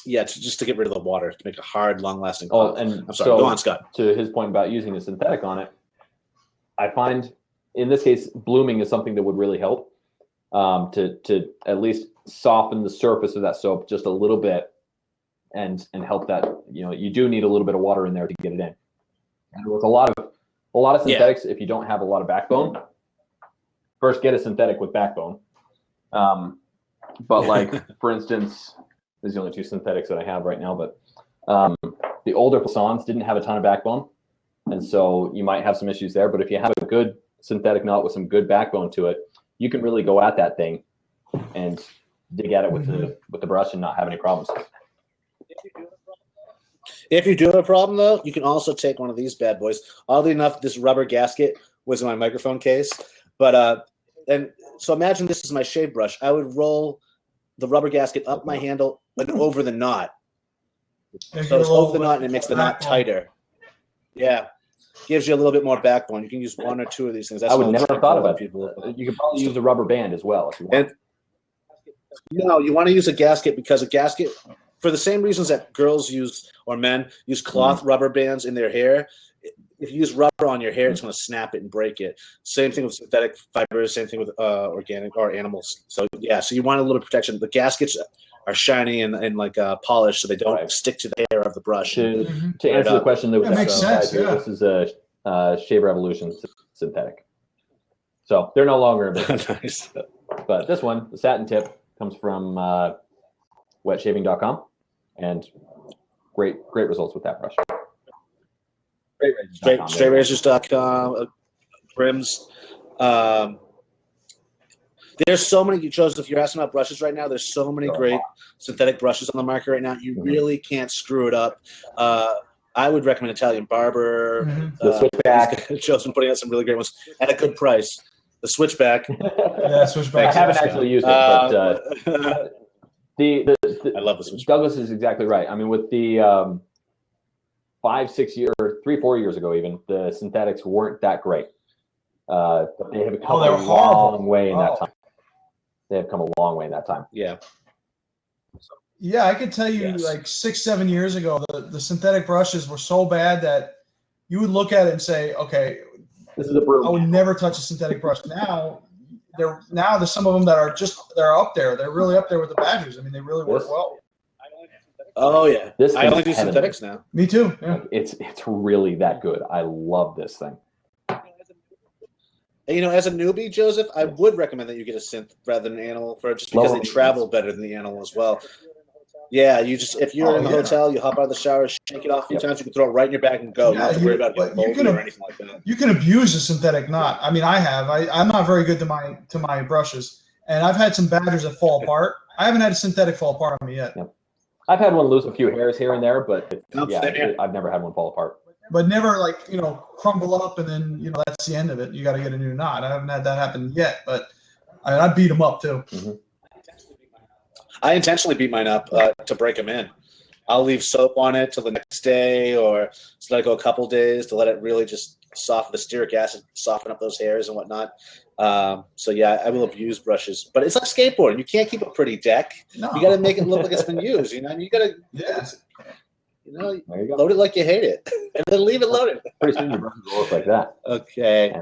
just to get rid of the water, to make a hard, long-lasting puck. I'm sorry, go on, Scott. To his point about using a synthetic on it, I find in this case, blooming is something that would really help to at least soften the surface of that soap just a little bit and help that, you do need a little bit of water in there to get it in. And with a lot of synthetics, if you don't have a lot of backbone, first get a synthetic with backbone. But like, for instance, these are the only 2 synthetics that I have right now, but the older Passons didn't have a ton of backbone. And so you might have some issues there, but if you have a good synthetic knot with some good backbone to it, you can really go at that thing and dig at it with the brush and not have any problems. If you do have a problem, though, you can also take one of these bad boys. Oddly enough, this rubber gasket was in my microphone case. But and so imagine this is my shave brush. I would roll the rubber gasket up my handle and over the knot. So it's over the knot and it makes the knot tighter. Yeah. Gives you a little bit more backbone. You can use 1 or 2 of these things. That's I would never have thought about people. You could probably use a rubber band as well if you want. No, you want to use a gasket because a gasket, for the same reasons that girls use or men use cloth rubber bands in their hair. If you use rubber on your hair, it's going to snap it and break it. Same thing with synthetic fibers. Same thing with organic or animals. So so you want a little protection. The gaskets are shiny and like polished, so they don't stick to the hair of the brush. To answer the question, that makes sense. This is a Shave Revolution synthetic. So they're no longer a business. Nice. But this one, the satin tip, comes from wetshaving.com, and great results with that brush. Straightrazors.com, brims. There's so many, Joseph, you're asking about brushes right now. There's so many great synthetic brushes on the market right now. You really can't screw it up. I would recommend Italian Barber. The Switchback. Joe's been putting out some really great ones at a good price. The Switchback. Switchback. I haven't actually used it, but I love the Switchback. Douglas is exactly right. I mean, with the 4 years ago even, the synthetics weren't that great. But they have come a long way in that time. They have come a long way in that time. Yeah. Yeah, I can tell you, like 6-7 years ago, the synthetic brushes were so bad that you would look at it and say, okay, this is a broom. I would never touch a synthetic brush. Now there's some of them that are up there. They're really up there with the Badgers. I mean, they really work well. Oh yeah, I only do synthetics now. Me too. Yeah. It's really that good. I love this thing. As a newbie, Joseph, I would recommend that you get a synth rather than an animal just because they travel better than the animal as well. Yeah, if you're in the hotel, you hop out of the shower, shake it off a few times, you can throw it right in your bag and go. You don't have to worry about getting moldy or anything like that. You can abuse a synthetic knot. I mean, I have. I'm not very good to my brushes, and I've had some Badgers that fall apart. I haven't had a synthetic fall apart on me yet. Yep. I've had one lose a few hairs here and there, but Yeah. I've never had one fall apart. But never like, crumble up and then, that's the end of it. You got to get a new knot. I haven't had that happen yet, but I beat them up too. Mm-hmm. I intentionally beat mine up to break them in. I'll leave soap on it till the next day, or just let it go a couple days to let it really just soften the stearic acid, soften up those hairs and whatnot. So yeah, I will abuse brushes, but it's like skateboarding. You can't keep a pretty deck. No. You got to make it look like it's been used. You got to, There you go. load it like you hate it, and then leave it loaded. Pretty soon your brushes will look like that. Okay.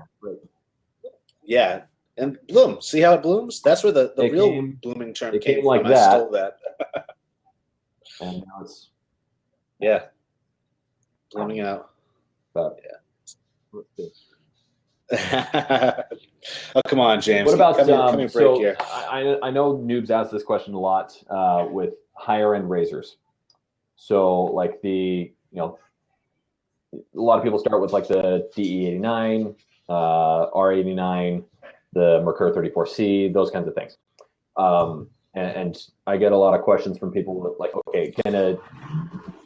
Yeah. And bloom. See how it blooms? That's where the real blooming term came like from. that. I stole that. And now it's blooming out. But, Oh, come on, James. what about come here, break here. I know noobs ask this question a lot with higher end razors. So like a lot of people start with like the DE89, R89, the Mercur 34C, those kinds of things. And I get a lot of questions from people with like, okay, can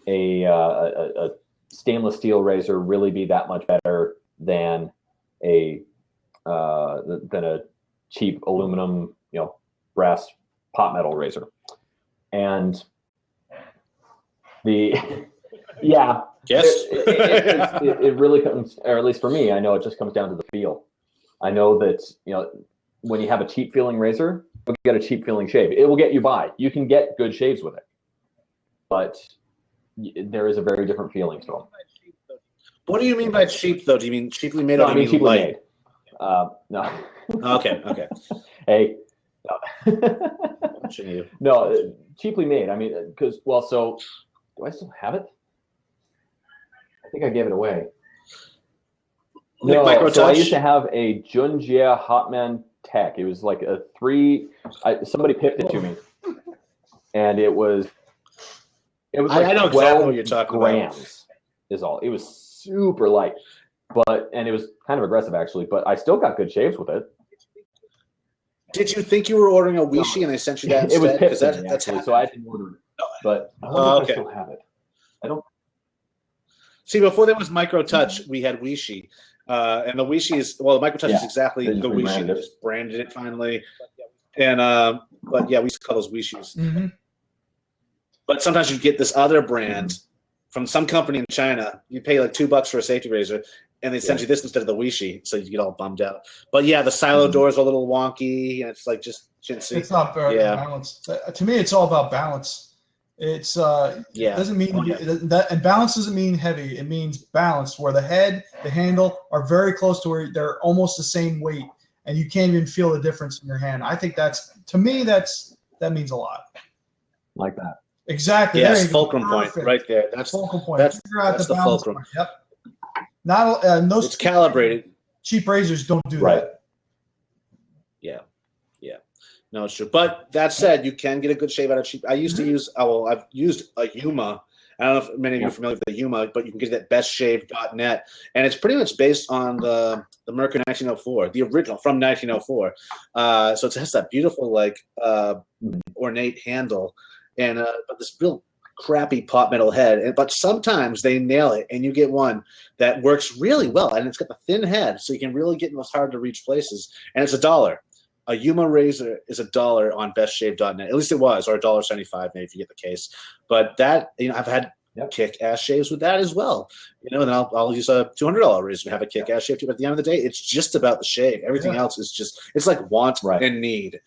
a stainless steel razor really be that much better than a cheap aluminum, brass pot metal razor? And yes, it really comes, or at least for me, I know it just comes down to the feel. I know that when you have a cheap feeling razor, you'll get a cheap feeling shave. It will get you by. You can get good shaves with it, but there is a very different feeling to them. What do you mean by cheap, though? Do you mean cheaply made? No, or I mean cheaply made. No. Okay. Hey. No. No, cheaply made. I mean, because so do I still have it? I think I gave it away. No, so I used to have a Junjie Hotman Tech. It was like a somebody picked it to me, and it was like I know exactly what you're talking grams about. Is all. It was super light, and it was kind of aggressive actually. But I still got good shaves with it. Did you think you were ordering a Wishi and they sent you that instead? It was Pipson, that's actually, so I didn't order it. But I still have it. I don't. See, before there was Micro Touch, we had Wishi. And the Wishi is, the Micro Touch is exactly the Wishi. They just branded it finally. And, but yeah, we used to call those Wishis. Mm-hmm. But sometimes you get this other brand from some company in China. You pay like $2 for a safety razor, and they send you this instead of the Wishi, so you get all bummed out. But yeah, the silo doors are a little wonky, and it's like just chintzy. It's not very balanced. To me, it's all about balance. It's doesn't mean that, and balance doesn't mean heavy. It means balanced, where the head, the handle are very close to where they're almost the same weight, and you can't even feel the difference in your hand. I think that means a lot. Like that. Exactly. Yes, fulcrum point right there. That's fulcrum point. That's the fulcrum. Point. Yep. Not those. It's calibrated. Cheap razors don't do that. Yeah. No, it's true. But that said, you can get a good shave out of cheap. I used to use. I've used a Yuma. I don't know if many of you are familiar with the Yuma, but you can get it at bestshave.net, and it's pretty much based on the Mercury 1904, the original from 1904. So it has that beautiful ornate handle, and but this real crappy pot metal head. But sometimes they nail it, and you get one that works really well, and it's got the thin head, so you can really get in those hard to reach places. And it's $1. A Yuma razor is $1 on bestshave.net. At least it was, or $1.75 maybe if you get the case. But that, I've had kick-ass shaves with that as well. And I'll use a $200 razor and have a kick-ass shave too. But at the end of the day, it's just about the shave. Everything else is it's like want and need.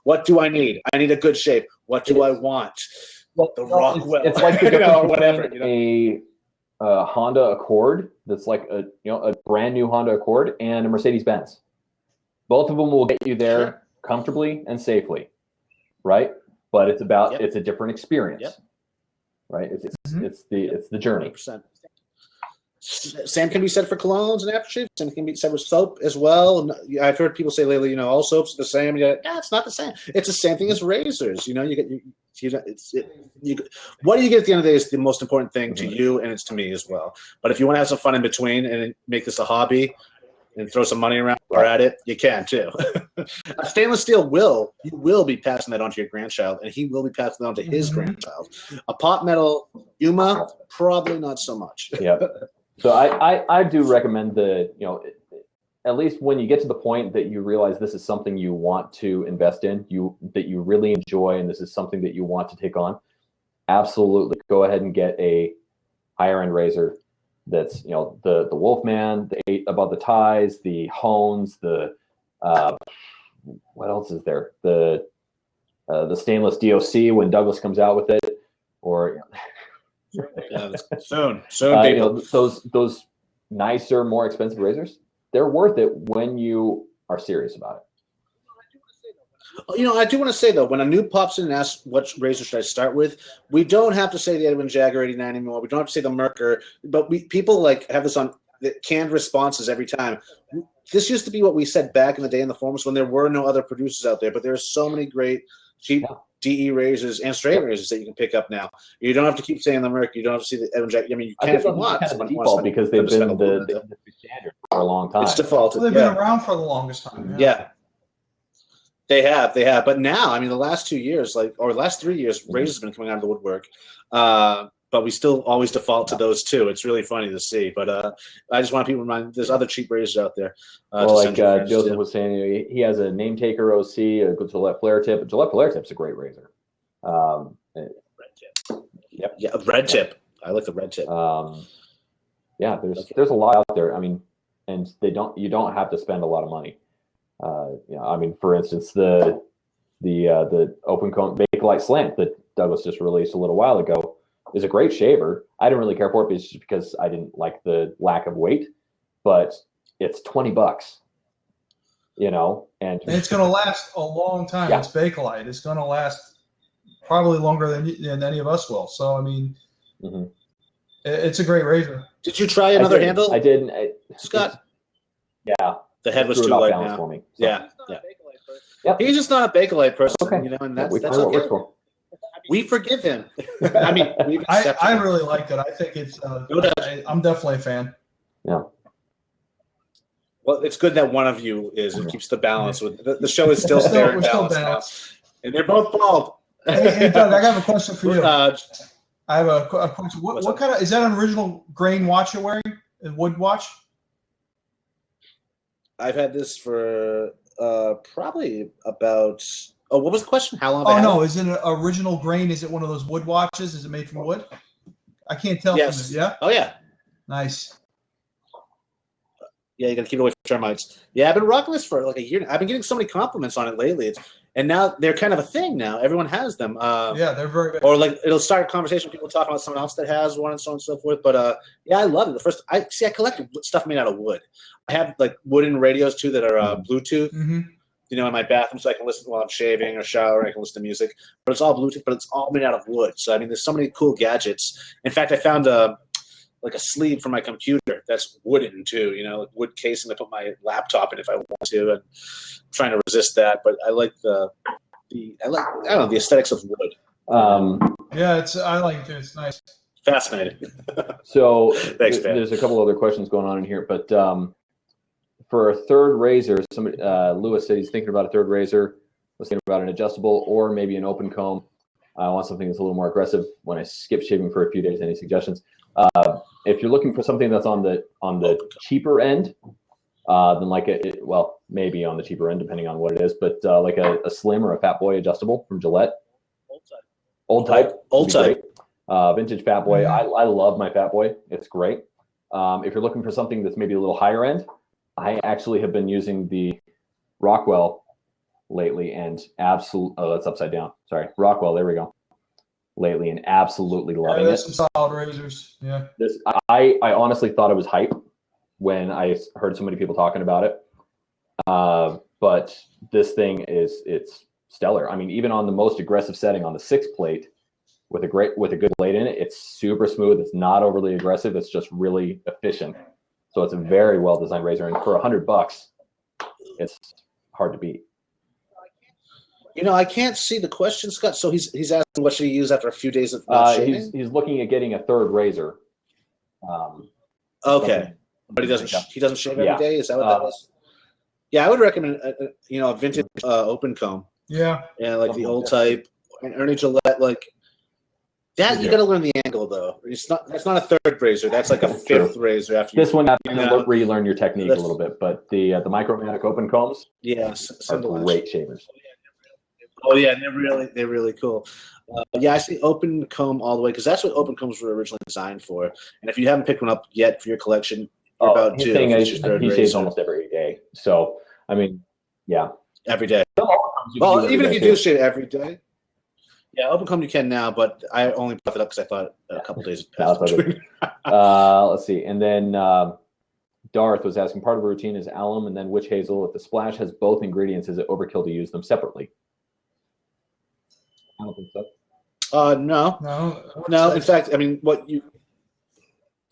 What do I need? I need a good shave. What do I want? The Rockwell. It's like the whatever. A Honda Accord that's like a brand new Honda Accord and a Mercedes Benz. Both of them will get you there comfortably and safely, right? But it's about it's a different experience, right? It's the journey. 100%. Same can be said for colognes and aftershaves. Same can be said with soap as well. And I've heard people say lately, all soaps are the same. It's not the same. It's the same thing as razors. What do you get at the end of the day is the most important thing to you, and it's to me as well. But if you want to have some fun in between and make this a hobby and throw some money around, are at it, you can too. A stainless steel you will be passing that on to your grandchild, and he will be passing it on to his grandchild. A pot metal Yuma, probably not so much. Yeah. So I do recommend at least when you get to the point that you realize this is something you want to invest in, that you really enjoy, and this is something that you want to take on, absolutely go ahead and get a higher end razor. That's the Wolfman, the 8 above the ties, the Hones, the what else is there? The stainless DOC when Douglas comes out with it, or soon, those nicer, more expensive razors. They're worth it when you are serious about it. I do want to say though, when a noob pops in and asks what razor should I start with, we don't have to say the Edwin Jagger 89 anymore. We don't have to say the Merkur, but people have this on the canned responses every time. This used to be what we said back in the day in the forums when there were no other producers out there, but there's so many great cheap DE razors and straight razors that you can pick up now. You don't have to keep saying the Merkur. You don't have to see the Edwin Jagger. I mean, you can if you want. Kind of default because they've been the standard for a long time. It's defaulted. Well, they've been around for the longest time. Yeah. They have. But now, I mean, the last 2 years, or last 3 years, razors have been coming out of the woodwork. But we still always default to those two. It's really funny to see. But I just want people to remind there's other cheap razors out there. Like Joseph was saying, he has a Name Taker OC, a good Gillette Flare Tip. A Gillette Flare Tip's a great razor. Red tip. Yep. Yeah, red tip. I like the red tip. There's a lot out there. I mean, and you don't have to spend a lot of money. I mean, for instance, the open cone Bakelite Slant that Douglas just released a little while ago is a great shaver. I didn't really care for it just because I didn't like the lack of weight, but it's $20, and it's going to last a long time. Yeah. It's Bakelite. It's going to last probably longer than any of us will. So, I mean, it's a great razor. Did you try another handle? I didn't. Scott? Yeah. The head was too light now. For me, so. Yeah. Yep. He's just not a Bakelite person, and that's okay. We forgive him. I mean, I really liked it. I think it's. I'm definitely a fan. Yeah. Well, it's good that one of you is. It keeps the balance. With the show is still very balanced, and they're both bald. Hey, Doug, I have a question for you. I have a question. What kind of is that an original grain watch you're wearing? A wood watch? I've had this for probably about. Oh, what was the question? How long? Oh no, is it an original grain? Is it one of those wood watches? Is it made from wood? I can't tell. Yes. From it. Yeah. Oh yeah. Nice. Yeah, you gotta keep it away from termites. Yeah, I've been rocking this for like a year. I've been getting so many compliments on it lately. And now they're kind of a thing now. Everyone has them. Yeah, they're very good. Or like it'll start a conversation, people talking about someone else that has one and so on and so forth. But yeah, I love it. I collect stuff made out of wood. I have like wooden radios too that are Bluetooth. Mm-hmm. In my bathroom, so I can listen while I'm shaving or showering. I can listen to music, but it's all Bluetooth. But it's all made out of wood. So I mean, there's so many cool gadgets. In fact, I found a sleeve for my computer that's wooden too. Like wood casing to put my laptop in if I want to. And I'm trying to resist that, but I like the aesthetics of wood. Yeah, I like it too. It's nice. Fascinating. So thanks, there's a couple other questions going on in here, but for a third razor, somebody Lewis said he's thinking about a third razor. Was thinking about an adjustable or maybe an open comb. I want something that's a little more aggressive when I skip shaving for a few days. Any suggestions? If you're looking for something that's on the cheaper end, then maybe on the cheaper end depending on what it is, but like a slim or a Fat Boy adjustable from Gillette. Old type. Vintage Fat Boy. I love my Fat Boy. It's great. If you're looking for something that's maybe a little higher end, I actually have been using the Rockwell lately and that's upside down. Sorry. Rockwell. There we go. Lately and absolutely loving it. Some solid razors. Yeah. I honestly thought it was hype when I heard so many people talking about it. But this thing it's stellar. I mean, even on the most aggressive setting on the 6 plate with a good blade in it, it's super smooth. It's not overly aggressive. It's just really efficient. So it's a very well designed razor, and for $100, it's hard to beat. I can't see the question, Scott. So he's asking what should he use after a few days of shaving? He's looking at getting a third razor. Okay, but he doesn't shave every day. Is that what that is? Yeah, I would recommend a vintage open comb. Yeah. Yeah, like the old type, and Ernie Gillette, like that. You got to learn the angle though. That's not a third razor. That's like a fifth razor. After this one, where you learn your technique a little bit. But the Micromatic open combs, are great shavers. Oh yeah, they're really cool. Yeah, I see open comb all the way because that's what open combs were originally designed for. And if you haven't picked one up yet for your collection, you're about he's due. saying he shaves almost every day. So I mean, yeah, every day. Well, even if you do shave every day. Yeah, open comb you can now, but I only brought it up because I thought a couple days passed. Let's see. And then Darth was asking, part of the routine is alum and then witch hazel. If the splash has both ingredients, is it overkill to use them separately? I don't think so. No. In fact, I mean,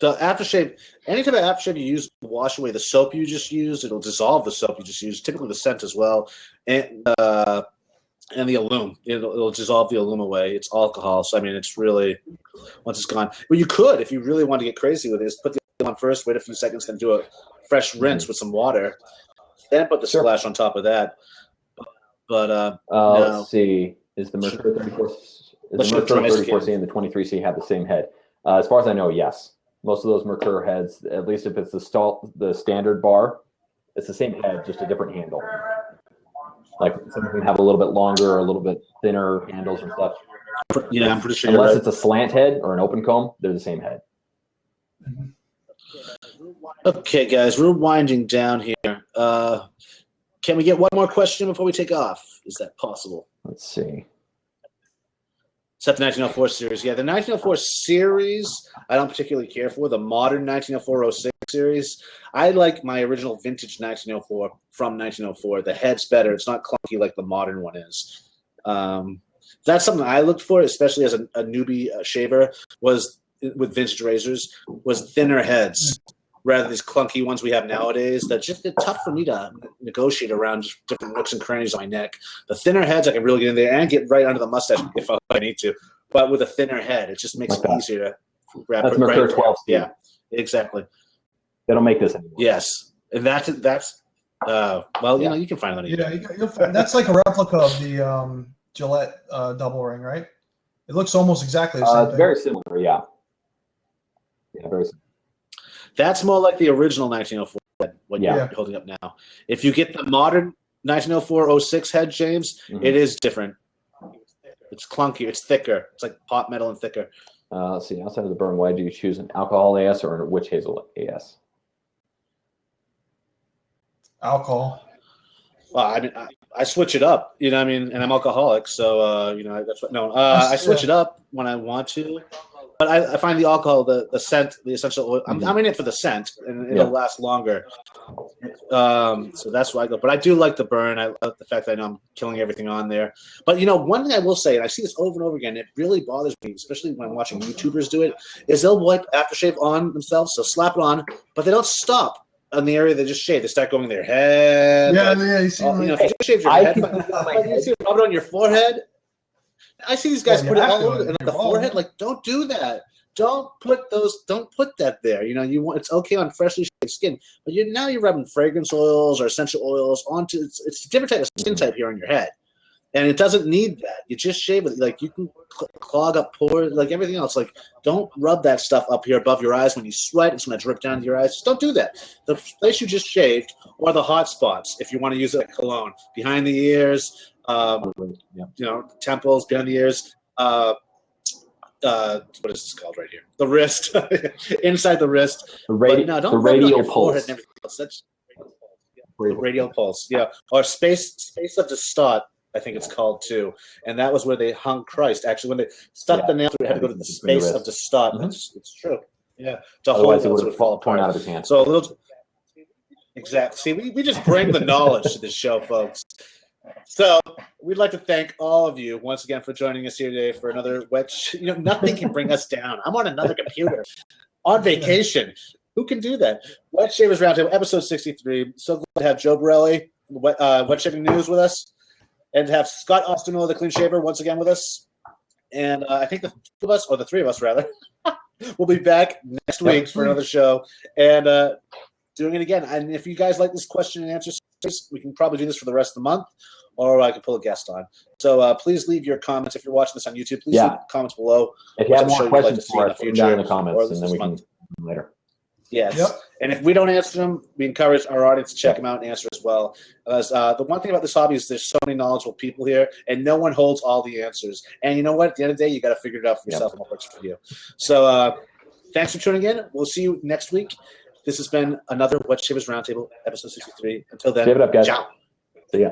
the aftershave, any type of aftershave you use to wash away the soap you just used, it'll dissolve the soap you just used, typically the scent as well, and the alum. It'll dissolve the alum away. It's alcohol, so I mean, it's really, once it's gone. But you could, if you really want to get crazy with it, is put the alum on first, wait a few seconds, then do a fresh rinse with some water, then put the splash on top of that. But let's see. Is the Mercur 34C and the 23C have the same head? As far as I know, yes. Most of those Mercur heads, at least if it's the standard bar, it's the same head, just a different handle. Like some of them have a little bit longer or a little bit thinner handles and stuff. Yeah, I'm pretty sure. Unless it's a slant head or an open comb, they're the same head. Okay, guys, we're winding down here. Can we get one more question before we take off? Is that possible? Let's see. Except the 1904 series. Yeah, the 1904 series, I don't particularly care for. The modern 1904-06 series, I like my original vintage 1904 from 1904. The head's better. It's not clunky like the modern one is. That's something I looked for, especially as a newbie shaver, was with vintage razors, was thinner heads rather than these clunky ones we have nowadays that just get tough for me to negotiate around just different nooks and crannies on my neck. The thinner heads, I can really get in there and get right under the mustache if I need to. But with a thinner head, it just makes it easier to grab. That's Mercur 12. Yeah, exactly. They don't make this anymore. Yes, and that's you can find that. You'll find, that's like a replica of the Gillette double ring, right? It looks almost exactly the same thing. Very similar, yeah. Yeah, very similar. That's more like the original 1904 what you're holding up now. If you get the modern 1904-06 head, James, it is different. It's clunky. It's thicker. It's like pot metal and thicker. Let's see. Outside of the burn, why do you choose an alcohol AS or a witch hazel AS? Alcohol. Well, I mean, I switch it up. You know what I mean? And I'm alcoholic, so that's what. No, I switch it up when I want to. But I find the alcohol, the scent, the essential oil. I'm in it for the scent, and it'll last longer. So that's why I go. But I do like the burn. I love the fact that I know I'm killing everything on there. But one thing I will say, and I see this over and over again, it really bothers me, especially when I'm watching YouTubers do it, is they'll wipe aftershave on themselves, so slap it on, but they don't stop on the area they just shave. They start going their head. Yeah, you see. If you just shave your head, you see it rub it on your forehead. I see these guys put it all over the forehead. Like, don't do that. Don't put that there. It's okay on freshly shaved skin, but now you're rubbing fragrance oils or essential oils onto. It's a different type of skin type here on your head, and it doesn't need that. You just shave it. Like, you can clog up pores, like everything else. Like, don't rub that stuff up here above your eyes. When you sweat, it's going to drip down to your eyes. Just don't do that. The place you just shaved, or the hot spots, if you want to use it like cologne, behind the ears. Temples, behind the ears. What is this called right here? The wrist, inside the wrist. The radial pulse. And that's the radial pulse. Yeah, or space of the start. I think it's called too. And that was where they hung Christ. Actually, when they stuck the nail, they had to go to the space of the start. It's true. Yeah, otherwise it would fall torn out of his hand. So a little. Exactly. See, we just bring the knowledge to this show, folks. So we'd like to thank all of you once again for joining us here today for another nothing can bring us down. I'm on another computer on vacation. Who can do that? Wet Shavers Roundtable, episode 63. So glad to have Joe Borelli, Wet Shaving News with us, and to have Scott Ostermiller, the Clean Shaver, once again with us. And I think the two of us, or the three of us rather, will be back next week for another show and doing it again. And if you guys like this question and answer answers. We can probably do this for the rest of the month, or I could pull a guest on. So please leave your comments. If you're watching this on YouTube, please leave comments below. If you have more questions for us, put them down in the comments, and then we can later. Yes. Yep. And if we don't answer them, we encourage our audience to check them out and answer as well. Because the one thing about this hobby is there's so many knowledgeable people here, and no one holds all the answers. And you know what? At the end of the day, you got to figure it out for yourself and what works for you. So thanks for tuning in. We'll see you next week. This has been another What Shavers Roundtable, episode 63. Until then, give it up, guys. Ciao. See ya.